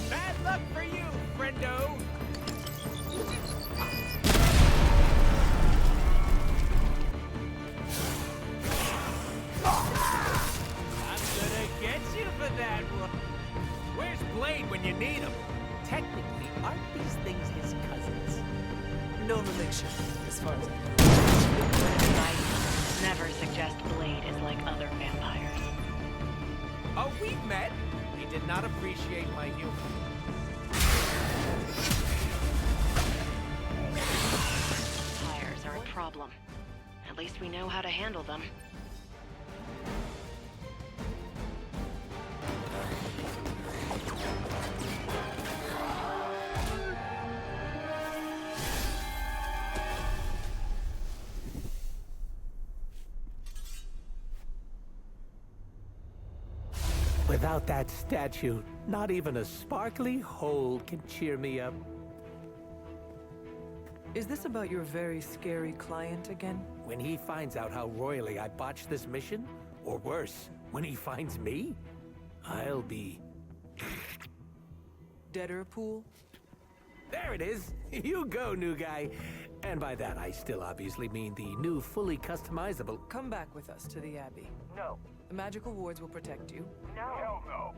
Bad luck for you, friendo! I'm gonna get you for that one. Where's Blade when you need him? Technically, aren't these things his cousins? No relation, as far as I know. Never suggest Blade is like other vampires. Oh, we've met. He did not appreciate my humor. Vampires are a problem. At least we know how to handle them. Without that statue, not even a sparkly hole can cheer me up. Is this about your very scary client again? When he finds out how royally I botched this mission, or worse, when he finds me, I'll be... Deadpool? There it is! You go, new guy! And by that, I still obviously mean the new, fully customizable... Come back with us to the Abbey. No. The magical wards will protect you. No. Hell no.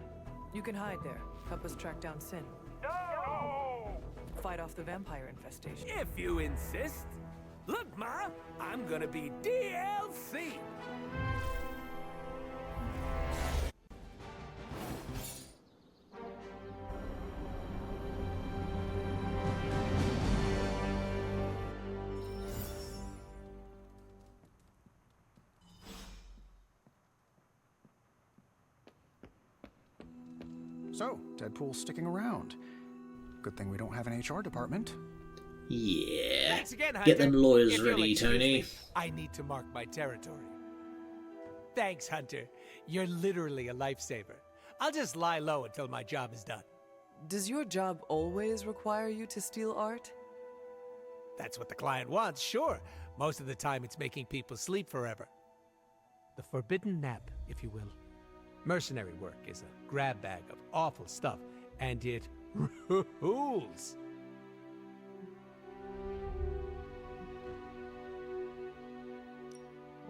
You can hide there. Help us track down Sin. No! Fight off the vampire infestation. If you insist. Look, Ma, I'm gonna be DLC! So, Deadpool's sticking around. Good thing we don't have an HR department. Yeah. Thanks again, Hunter. Get them lawyers If you'll ready, excuse Tony. me, I need to mark my territory. Thanks, Hunter. You're literally a lifesaver. I'll just lie low until my job is done. Does your job always require you to steal art? That's what the client wants, sure. Most of the time, it's making people sleep forever. The forbidden nap, if you will. Mercenary work is a grab bag of awful stuff, and it Rules.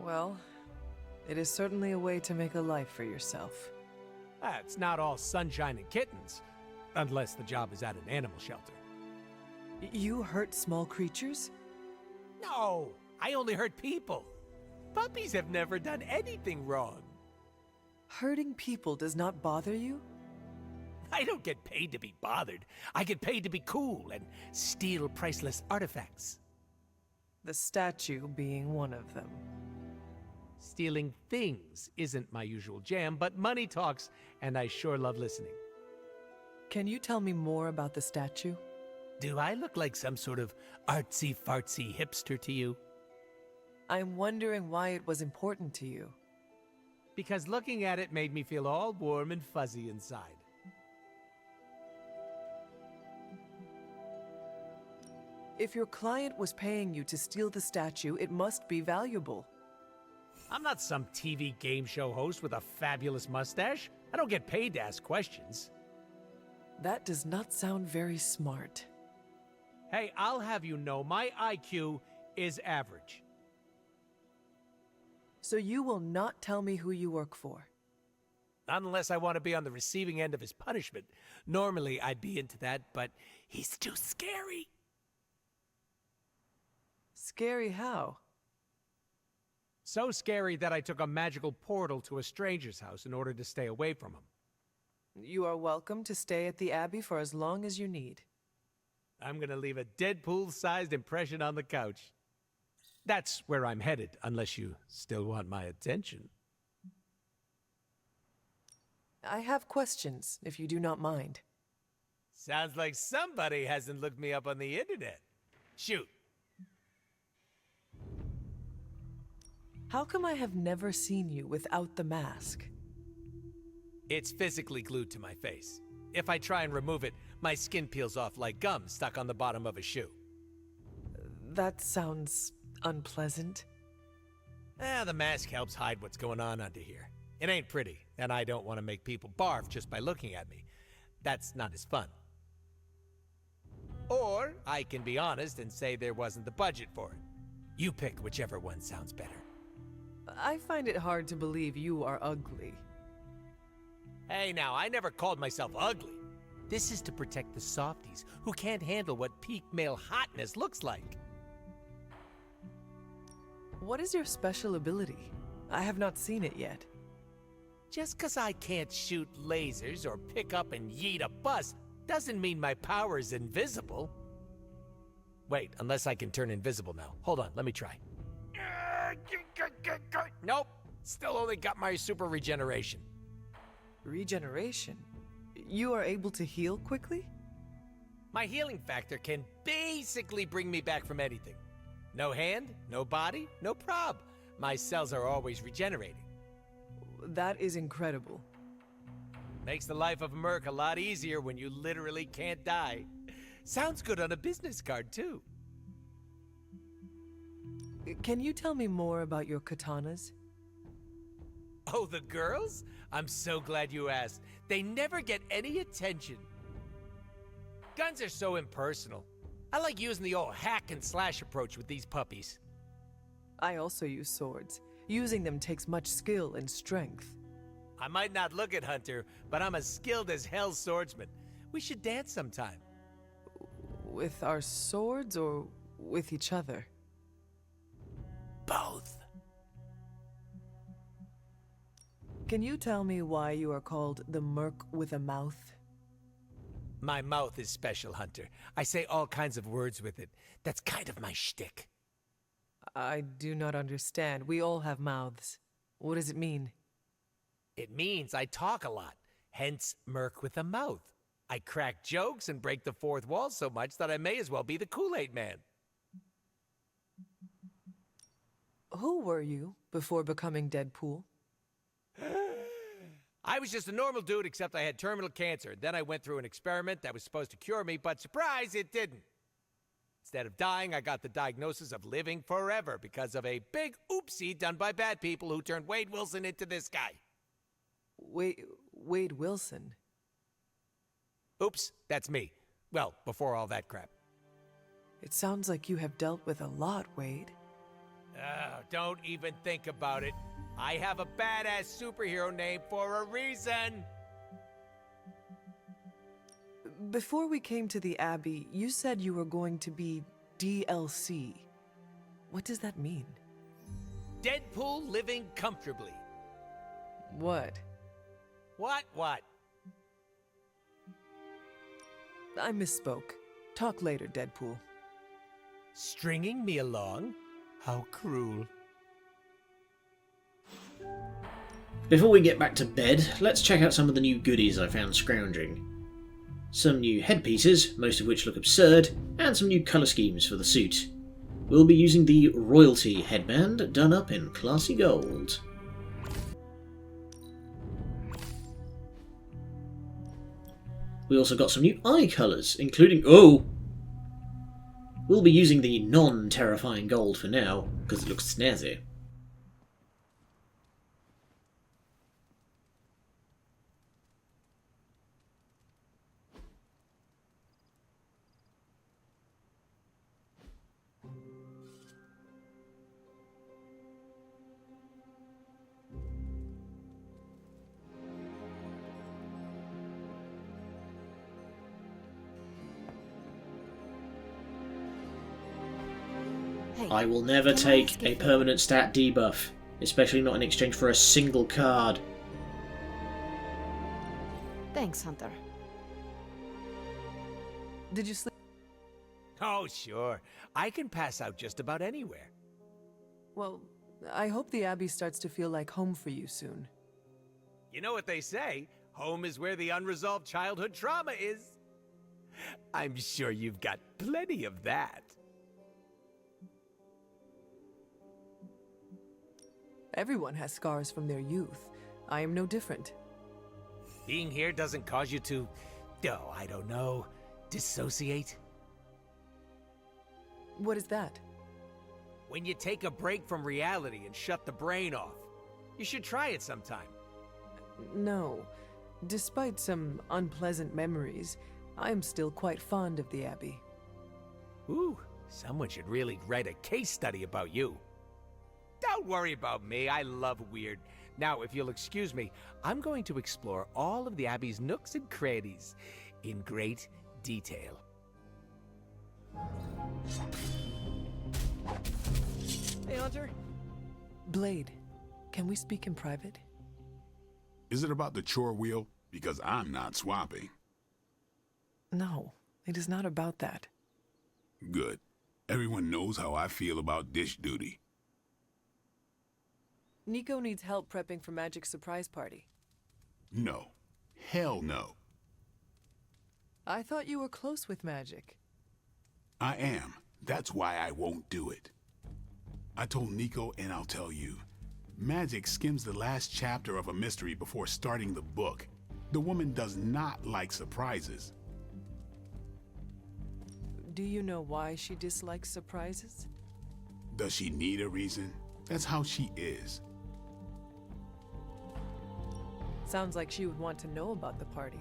Well, it is certainly a way to make a life for yourself. It's not all sunshine and kittens, unless the job is at an animal shelter. You hurt small creatures? No, I only hurt people. Puppies have never done anything wrong. Hurting people does not bother you? I don't get paid to be bothered. I get paid to be cool and steal priceless artifacts. The statue being one of them. Stealing things isn't my usual jam, but money talks, and I sure love listening. Can you tell me more about the statue? Do I look like some sort of artsy-fartsy hipster to you? I'm wondering why it was important to you. Because looking at it made me feel all warm and fuzzy inside. If your client was paying you to steal the statue, it must be valuable. I'm not some TV game show host with a fabulous mustache. I don't get paid to ask questions. That does not sound very smart. Hey, I'll have you know my IQ is average. So you will not tell me who you work for? Not unless I want to be on the receiving end of his punishment. Normally, I'd be into that, but he's too scary. Scary how? So scary that I took a magical portal to a stranger's house in order to stay away from him. You are welcome to stay at the Abbey for as long as you need. I'm gonna leave a Deadpool-sized impression on the couch. That's where I'm headed, unless you still want my attention. I have questions, if you do not mind. Sounds like somebody hasn't looked me up on the internet. Shoot. How come I have never seen you without the mask? It's physically glued to my face. If I try and remove it, my skin peels off like gum stuck on the bottom of a shoe. That sounds unpleasant. The mask helps hide what's going on under here. It ain't pretty, and I don't want to make people barf just by looking at me. That's not as fun. Or I can be honest and say there wasn't the budget for it. You pick whichever one sounds better. I find it hard to believe you are ugly. Hey now, I never called myself ugly. This is to protect the softies who can't handle what peak male hotness looks like. What is your special ability? I have not seen it yet. Just 'cause I can't shoot lasers or pick up and yeet a bus doesn't mean my power is invisible. Wait, unless I can turn invisible now. Hold on, let me try. Nope, still only got my super regeneration. Regeneration? You are able to heal quickly? My healing factor can basically bring me back from anything. No hand, no body, no prob. My cells are always regenerating. That is incredible. Makes the life of a merc a lot easier when you literally can't die. Sounds good on a business card, too. Can you tell me more about your katanas? Oh, the girls? I'm so glad you asked. They never get any attention. Guns are so impersonal. I like using the old hack and slash approach with these puppies. I also use swords. Using them takes much skill and strength. I might not look it, Hunter, but I'm as skilled as hell swordsman. We should dance sometime. With our swords or with each other? Both. Can you tell me why you are called the Merc with a Mouth? My mouth is special, Hunter. I say all kinds of words with it. That's kind of my shtick. I do not understand. We all have mouths. What does it mean? It means I talk a lot, hence Merc with a mouth. I crack jokes and break the fourth wall so much that I may as well be the Kool-Aid Man. Who were you before becoming Deadpool? I was just a normal dude, except I had terminal cancer. Then I went through an experiment that was supposed to cure me, but surprise, it didn't. Instead of dying, I got the diagnosis of living forever because of a big oopsie done by bad people who turned Wade Wilson into this guy. Wade Wilson? Oops, that's me. Well, before all that crap. It sounds like you have dealt with a lot, Wade. Don't even think about it. I have a badass superhero name for a reason. Before we came to the Abbey, you said you were going to be DLC. What does that mean? Deadpool living comfortably. What? What? I misspoke. Talk later, Deadpool. Stringing me along? How cruel. Before we get back to bed, let's check out some of the new goodies I found scrounging. Some new headpieces, most of which look absurd, and some new colour schemes for the suit. We'll be using the Royalty headband, done up in classy gold. We also got some new eye colours, including... Oh! We'll be using the non-terrifying gold for now, because it looks snazzy. I will never take a permanent stat debuff, especially not in exchange for a single card. Thanks, Hunter. Did you sleep? Oh, sure. I can pass out just about anywhere. Well, I hope the Abbey starts to feel like home for you soon. You know what they say? Home is where the unresolved childhood trauma is. I'm sure you've got plenty of that. Everyone has scars from their youth. I am no different. Being here doesn't cause you to, I don't know, dissociate? What is that? When you take a break from reality and shut the brain off. You should try it sometime. No. Despite some unpleasant memories, I am still quite fond of the Abbey. Ooh, someone should really write a case study about you. Don't worry about me, I love weird. Now, if you'll excuse me, I'm going to explore all of the Abbey's nooks and crannies in great detail. Hey, Hunter. Blade, can we speak in private? Is it about the chore wheel? Because I'm not swapping. No, it is not about that. Good. Everyone knows how I feel about dish duty. Nico needs help prepping for Magic's surprise party. No. Hell no. I thought you were close with Magic. I am. That's why I won't do it. I told Nico, and I'll tell you. Magic skims the last chapter of a mystery before starting the book. The woman does not like surprises. Do you know why she dislikes surprises? Does she need a reason? That's how she is. Sounds like she would want to know about the party.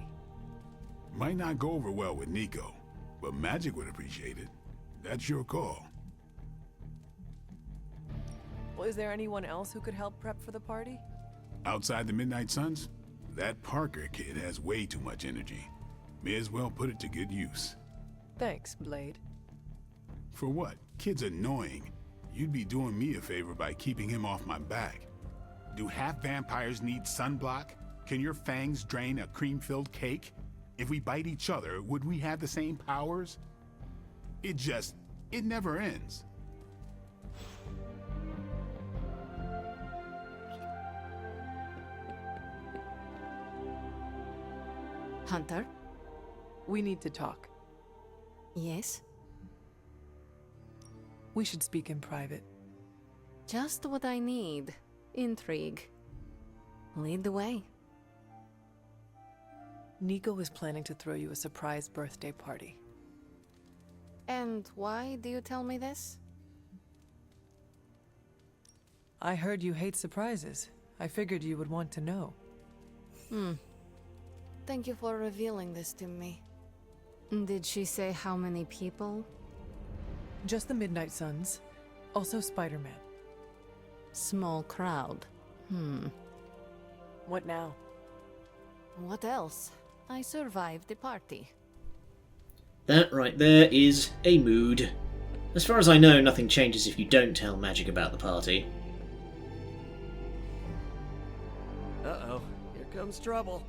Might not go over well with Nico, but Magic would appreciate it. That's your call. Well, is there anyone else who could help prep for the party? Outside the Midnight Suns, that Parker kid has way too much energy. May as well put it to good use. Thanks, Blade. For what? Kid's annoying. You'd be doing me a favor by keeping him off my back. Do half vampires need sunblock? Can your fangs drain a cream-filled cake? If we bite each other, would we have the same powers? It never ends. Hunter? We need to talk. Yes? We should speak in private. Just what I need. Intrigue. Lead the way. Nico is planning to throw you a surprise birthday party. And why do you tell me this? I heard you hate surprises. I figured you would want to know. Thank you for revealing this to me. Did she say how many people? Just the Midnight Suns. Also Spider-Man. Small crowd. What now? What else? I survived the party. That right there is a mood. As far as I know, nothing changes if you don't tell Magic about the party. Uh-oh, here comes trouble.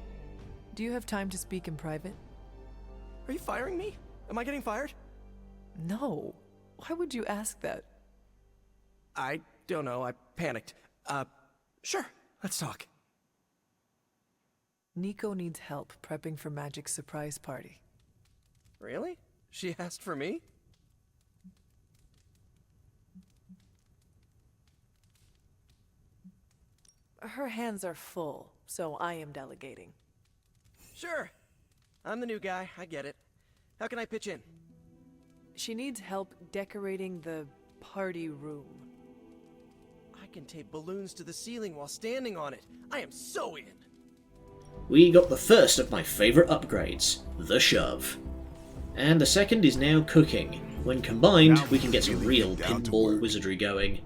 Do you have time to speak in private? Are you firing me? Am I getting fired? No. Why would you ask that? I don't know, I panicked. Sure, let's talk. Nico needs help prepping for Magic's surprise party. Really? She asked for me? Her hands are full, so I am delegating. Sure. I'm the new guy, I get it. How can I pitch in? She needs help decorating the party room. I can tape balloons to the ceiling while standing on it. I am so in! We got the first of my favourite upgrades, the shove. And the second is now cooking. When combined, we can get some real pinball wizardry going.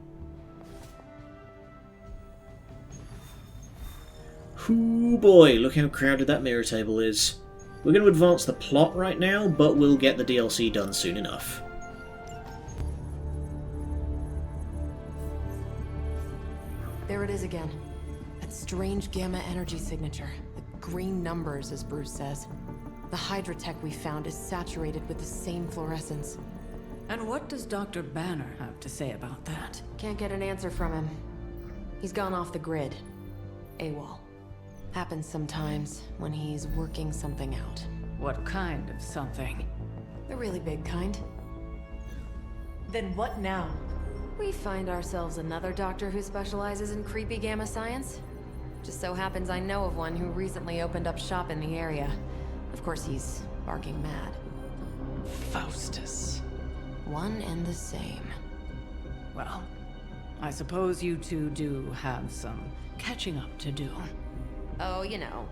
Ooh boy, look how crowded that mirror table is. We're going to advance the plot right now, but we'll get the DLC done soon enough. There it is again. That strange gamma energy signature. The green numbers, as Bruce says. The Hydra tech we found is saturated with the same fluorescence. And what does Dr. Banner have to say about that? Can't get an answer from him. He's gone off the grid. AWOL. Happens sometimes when he's working something out. What kind of something? The really big kind. Then what now? We find ourselves another doctor who specializes in creepy gamma science. Just so happens I know of one who recently opened up shop in the area. Of course, he's barking mad. Faustus. One and the same. Well, I suppose you two do have some catching up to do. Oh, you know.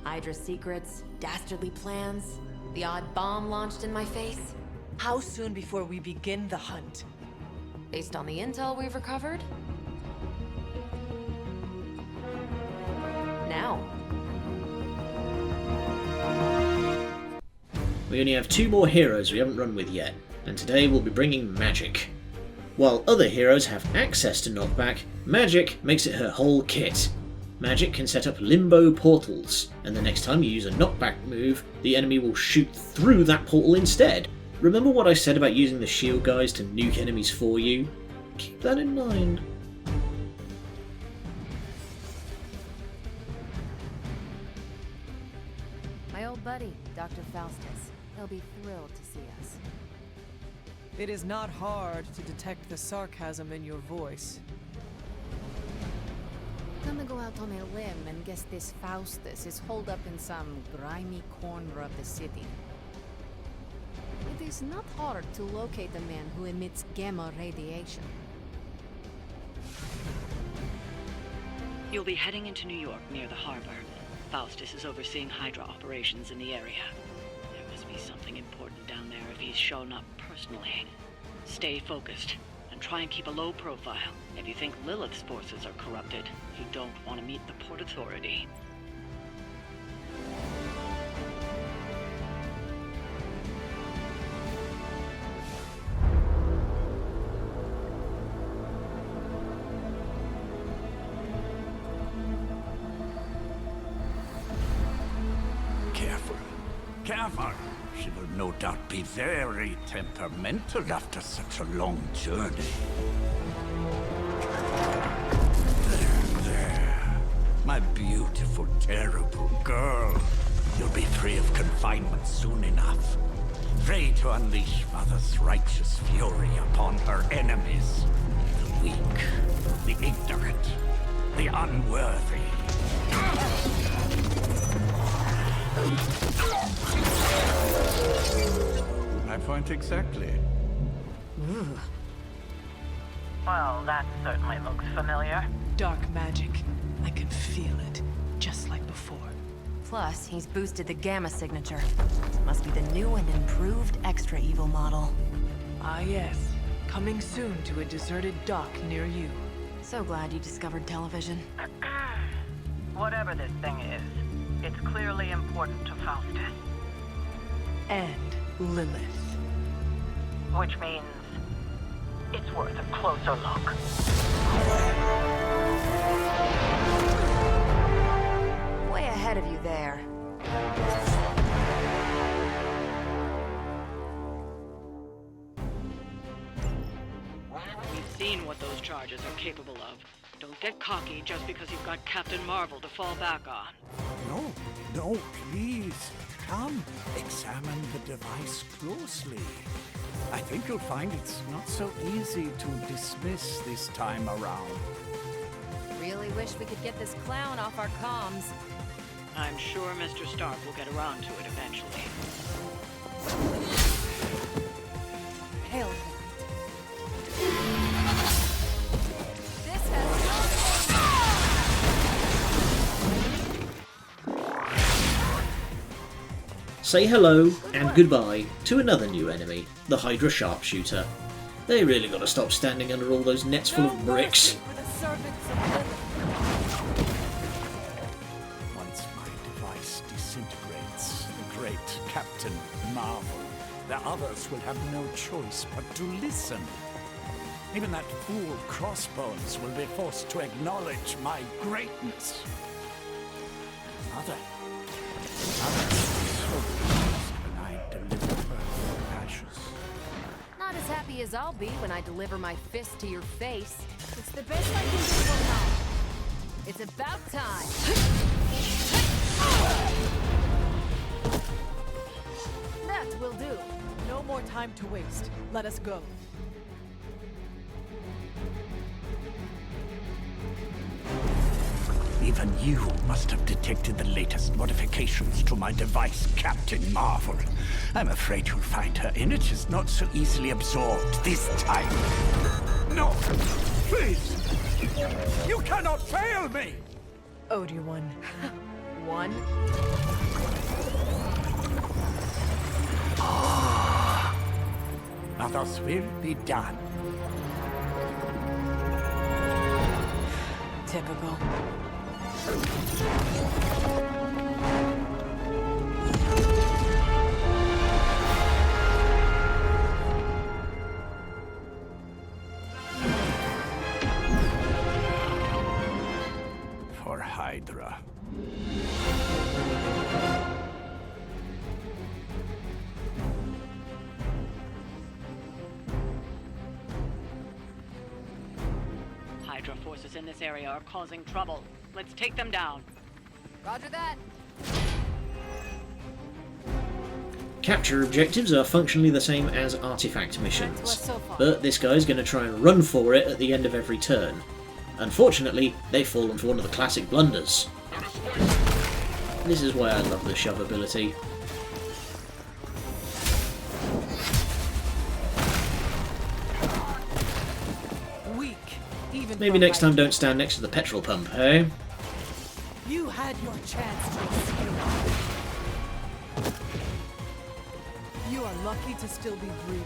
Hydra secrets, dastardly plans, the odd bomb launched in my face. How soon before we begin the hunt? Based on the intel we've recovered? Now. We only have 2 more heroes we haven't run with yet, and today we'll be bringing Magic. While other heroes have access to knockback, Magic makes it her whole kit. Magic can set up limbo portals, and the next time you use a knockback move, the enemy will shoot through that portal instead. Remember what I said about using the shield guys to nuke enemies for you? Keep that in mind. My old buddy, Dr. Faustus. He'll be thrilled to see us. It is not hard to detect the sarcasm in your voice. Gonna go out on a limb and guess this Faustus is holed up in some grimy corner of the city. It is not hard to locate a man who emits gamma radiation. You'll be heading into New York near the harbor. Faustus is overseeing Hydra operations in the area. There must be something important down there if he's shown up personally. Stay focused. Try and keep a low profile. If you think Lilith's forces are corrupted, you don't want to meet the Port Authority. Careful. Careful. She will no doubt be very temperamental after such a long journey. There. My beautiful, terrible girl. You'll be free of confinement soon enough. Free to unleash Mother's righteous fury upon her enemies. The weak, the ignorant, the unworthy. My point exactly. Ooh. Well, that certainly looks familiar. Dark magic. I can feel it, just like before. Plus, he's boosted the Gamma signature. Must be the new and improved Extra Evil model. Ah yes, coming soon to a deserted dock near you. So glad you discovered television. Whatever this thing is, it's clearly important to Faustus. And Lilith. Which means it's worth a closer look. Way ahead of you there. We've seen what those charges are capable of. Don't get cocky just because you've got Captain Marvel to fall back on. No, please. Come, examine the device closely. I think you'll find it's not so easy to dismiss this time around. Really wish we could get this clown off our comms. I'm sure Mr. Stark will get around to it eventually. Hail. Say hello and goodbye to another new enemy, the Hydra Sharpshooter. They really gotta stop standing under all those nets full of bricks. Once my device disintegrates, the great Captain Marvel, the others will have no choice but to listen. Even that fool Crossbones will be forced to acknowledge my greatness. Mother. When I deliver her ashes. Not as happy as I'll be when I deliver my fist to your face. It's the best I can do for now. It's about time. That will do. No more time to waste. Let us go. Even you must have detected the latest modifications to my device, Captain Marvel. I'm afraid you'll find her energy is not so easily absorbed this time. No! Please! You cannot fail me! Oh, dear one. One. Now thus will be done. Typical. For Hydra. Hydra forces in this area are causing trouble. Let's take them down. Roger that. Capture objectives are functionally the same as artifact missions, but this guy's going to try and run for it at the end of every turn. Unfortunately, they've fallen for one of the classic blunders. This is why I love the shove ability. Weak. Even Maybe next time don't stand next to the petrol pump, eh? You had your chance to escape. You are lucky to still be breathing.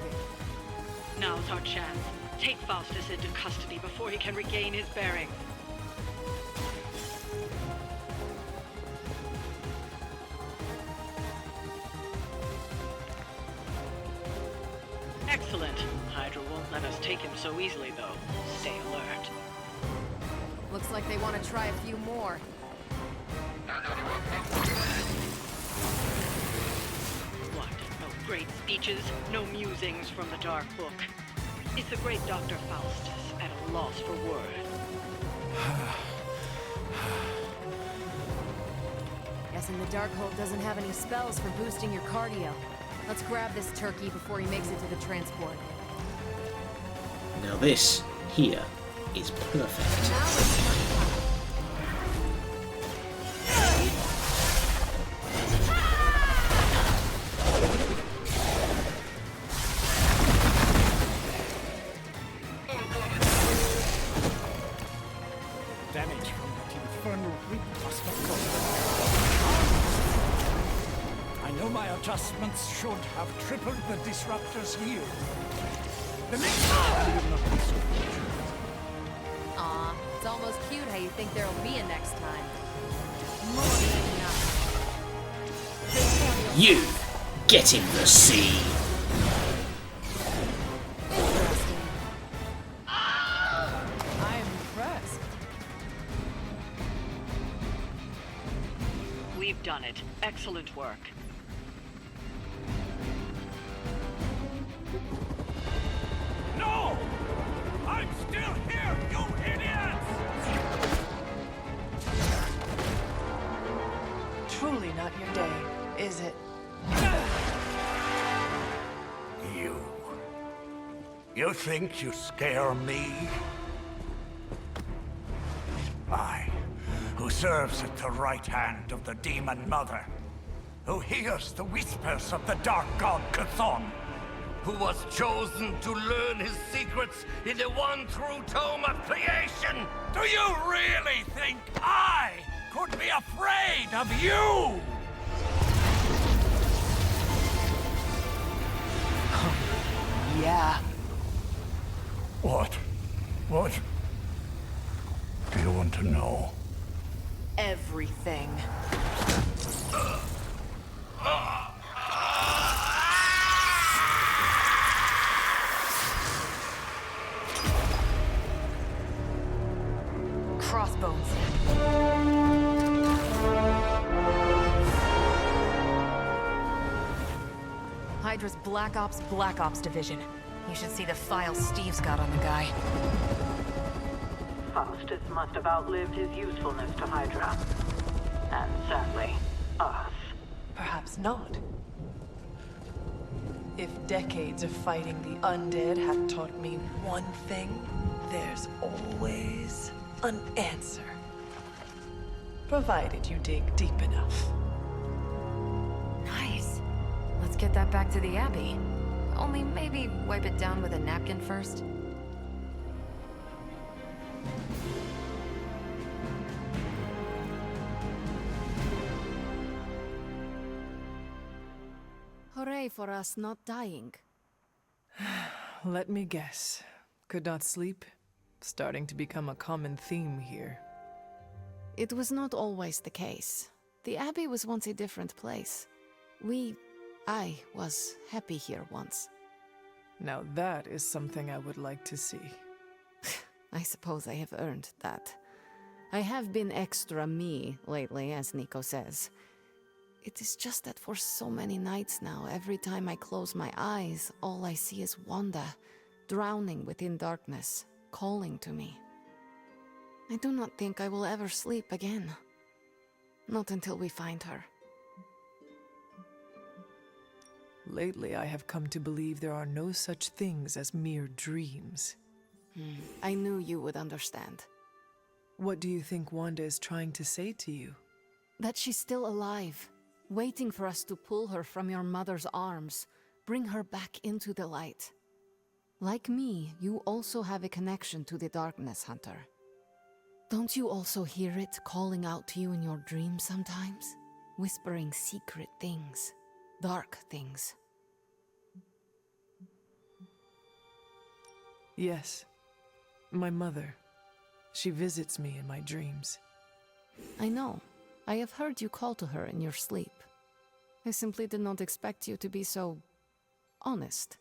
Now's our chance. Take Faustus into custody before he can regain his bearings. Excellent. Hydra won't let us take him so easily, though. Stay alert. Looks like they want to try a few more. What? No great speeches? No musings from the Dark Book? Is the great Dr. Faustus at a loss for words? Guessing the Darkhold doesn't have any spells for boosting your cardio. Let's grab this turkey before he makes it to the transport. Now this, here, is perfect. Damage from that infernal reap must have caused adjustments should have tripled the disruptor's yield. The next time will not be so fortunate. Aw, it's almost cute how you think there'll be a next time. More than enough. You get in the sea. I am impressed. We've done it. Excellent work. No! I'm still here, you idiots! Truly not your day, is it? You think you scare me? I, who serves at the right hand of the Demon Mother, who hears the whispers of the Dark God Chthon, Who was chosen to learn his secrets in the one true tome of creation! Do you really think I could be afraid of you? Yeah. What do you want to know? Everything. Crossbones. Hydra's Black Ops division. You should see the file Steve's got on the guy. Faustus must have outlived his usefulness to Hydra. And sadly, us. Perhaps not. If decades of fighting the undead have taught me one thing, there's always an answer. Provided you dig deep enough. Nice. Let's get that back to the Abbey. Only maybe wipe it down with a napkin first. Hooray for us not dying. Let me guess. Could not sleep? Starting to become a common theme here. It was not always the case. The Abbey was once a different place. I was happy here once. Now that is something I would like to see. I suppose I have earned that. I have been extra me lately, as Nico says. It is just that for so many nights now, every time I close my eyes, all I see is Wanda, drowning within darkness, calling to me. I do not think I will ever sleep again. Not until we find her. Lately, I have come to believe there are no such things as mere dreams. I knew you would understand. What do you think Wanda is trying to say to you? That she's still alive, waiting for us to pull her from your mother's arms, bring her back into the light. Like me, you also have a connection to the darkness, Hunter. Don't you also hear it calling out to you in your dreams sometimes? Whispering secret things, dark things. Yes. My mother. She visits me in my dreams. I know. I have heard you call to her in your sleep. I simply did not expect you to be so honest.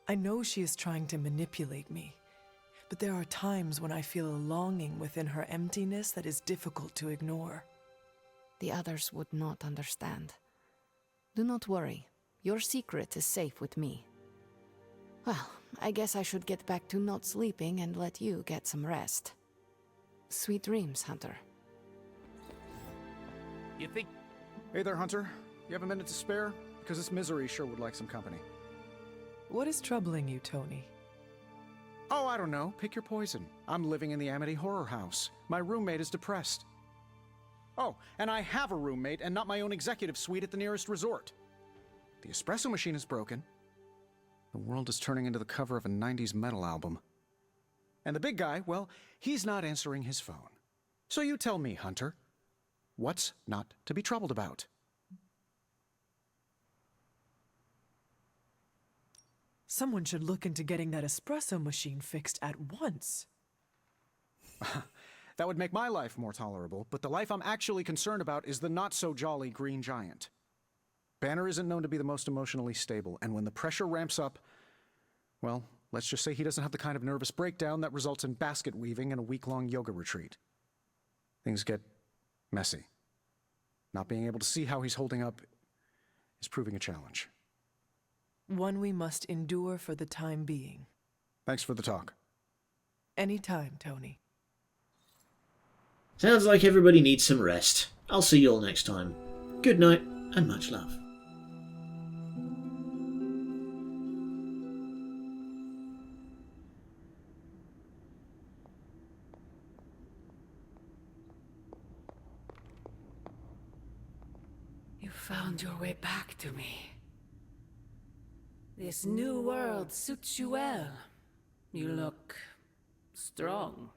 I know she is trying to manipulate me, but there are times when I feel a longing within her emptiness that is difficult to ignore. The others would not understand. Do not worry. Your secret is safe with me. Well, I guess I should get back to not sleeping and let you get some rest. Sweet dreams, Hunter. You think... Hey there, Hunter. You have a minute to spare? Because this misery sure would like some company. What is troubling you, Tony? Oh, I don't know. Pick your poison. I'm living in the Amity Horror House. My roommate is depressed. Oh, and I have a roommate and not my own executive suite at the nearest resort. The espresso machine is broken. The world is turning into the cover of a 90s metal album. And the big guy, well, he's not answering his phone. So you tell me, Hunter, what's not to be troubled about? Someone should look into getting that espresso machine fixed at once. That would make my life more tolerable, but the life I'm actually concerned about is the not-so-jolly Green Giant. Banner isn't known to be the most emotionally stable, and when the pressure ramps up, well, let's just say he doesn't have the kind of nervous breakdown that results in basket weaving and a week-long yoga retreat. Things get messy. Not being able to see how he's holding up is proving a challenge. One we must endure for the time being. Thanks for the talk. Anytime, Tony. Sounds like everybody needs some rest. I'll see you all next time. Good night, and much love. You found your way back to me. This new world suits you well. You look strong.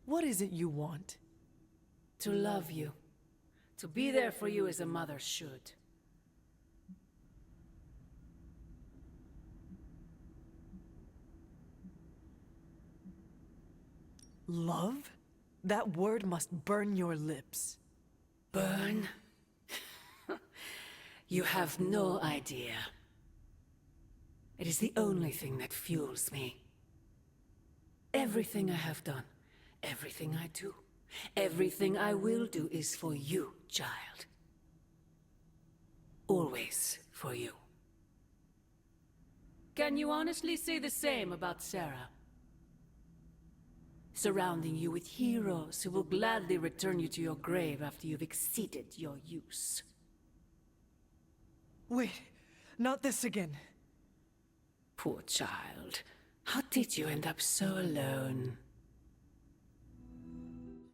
What is it you want? To love you. To be there for you as a mother should. Love? That word must burn your lips. Burn? You have no idea. It is the only thing that fuels me. Everything I have done, everything I do, everything I will do is for you, child. Always for you. Can you honestly say the same about Sarah? Surrounding you with heroes who will gladly return you to your grave after you've exceeded your use. Wait, not this again. Poor child. How did you end up so alone?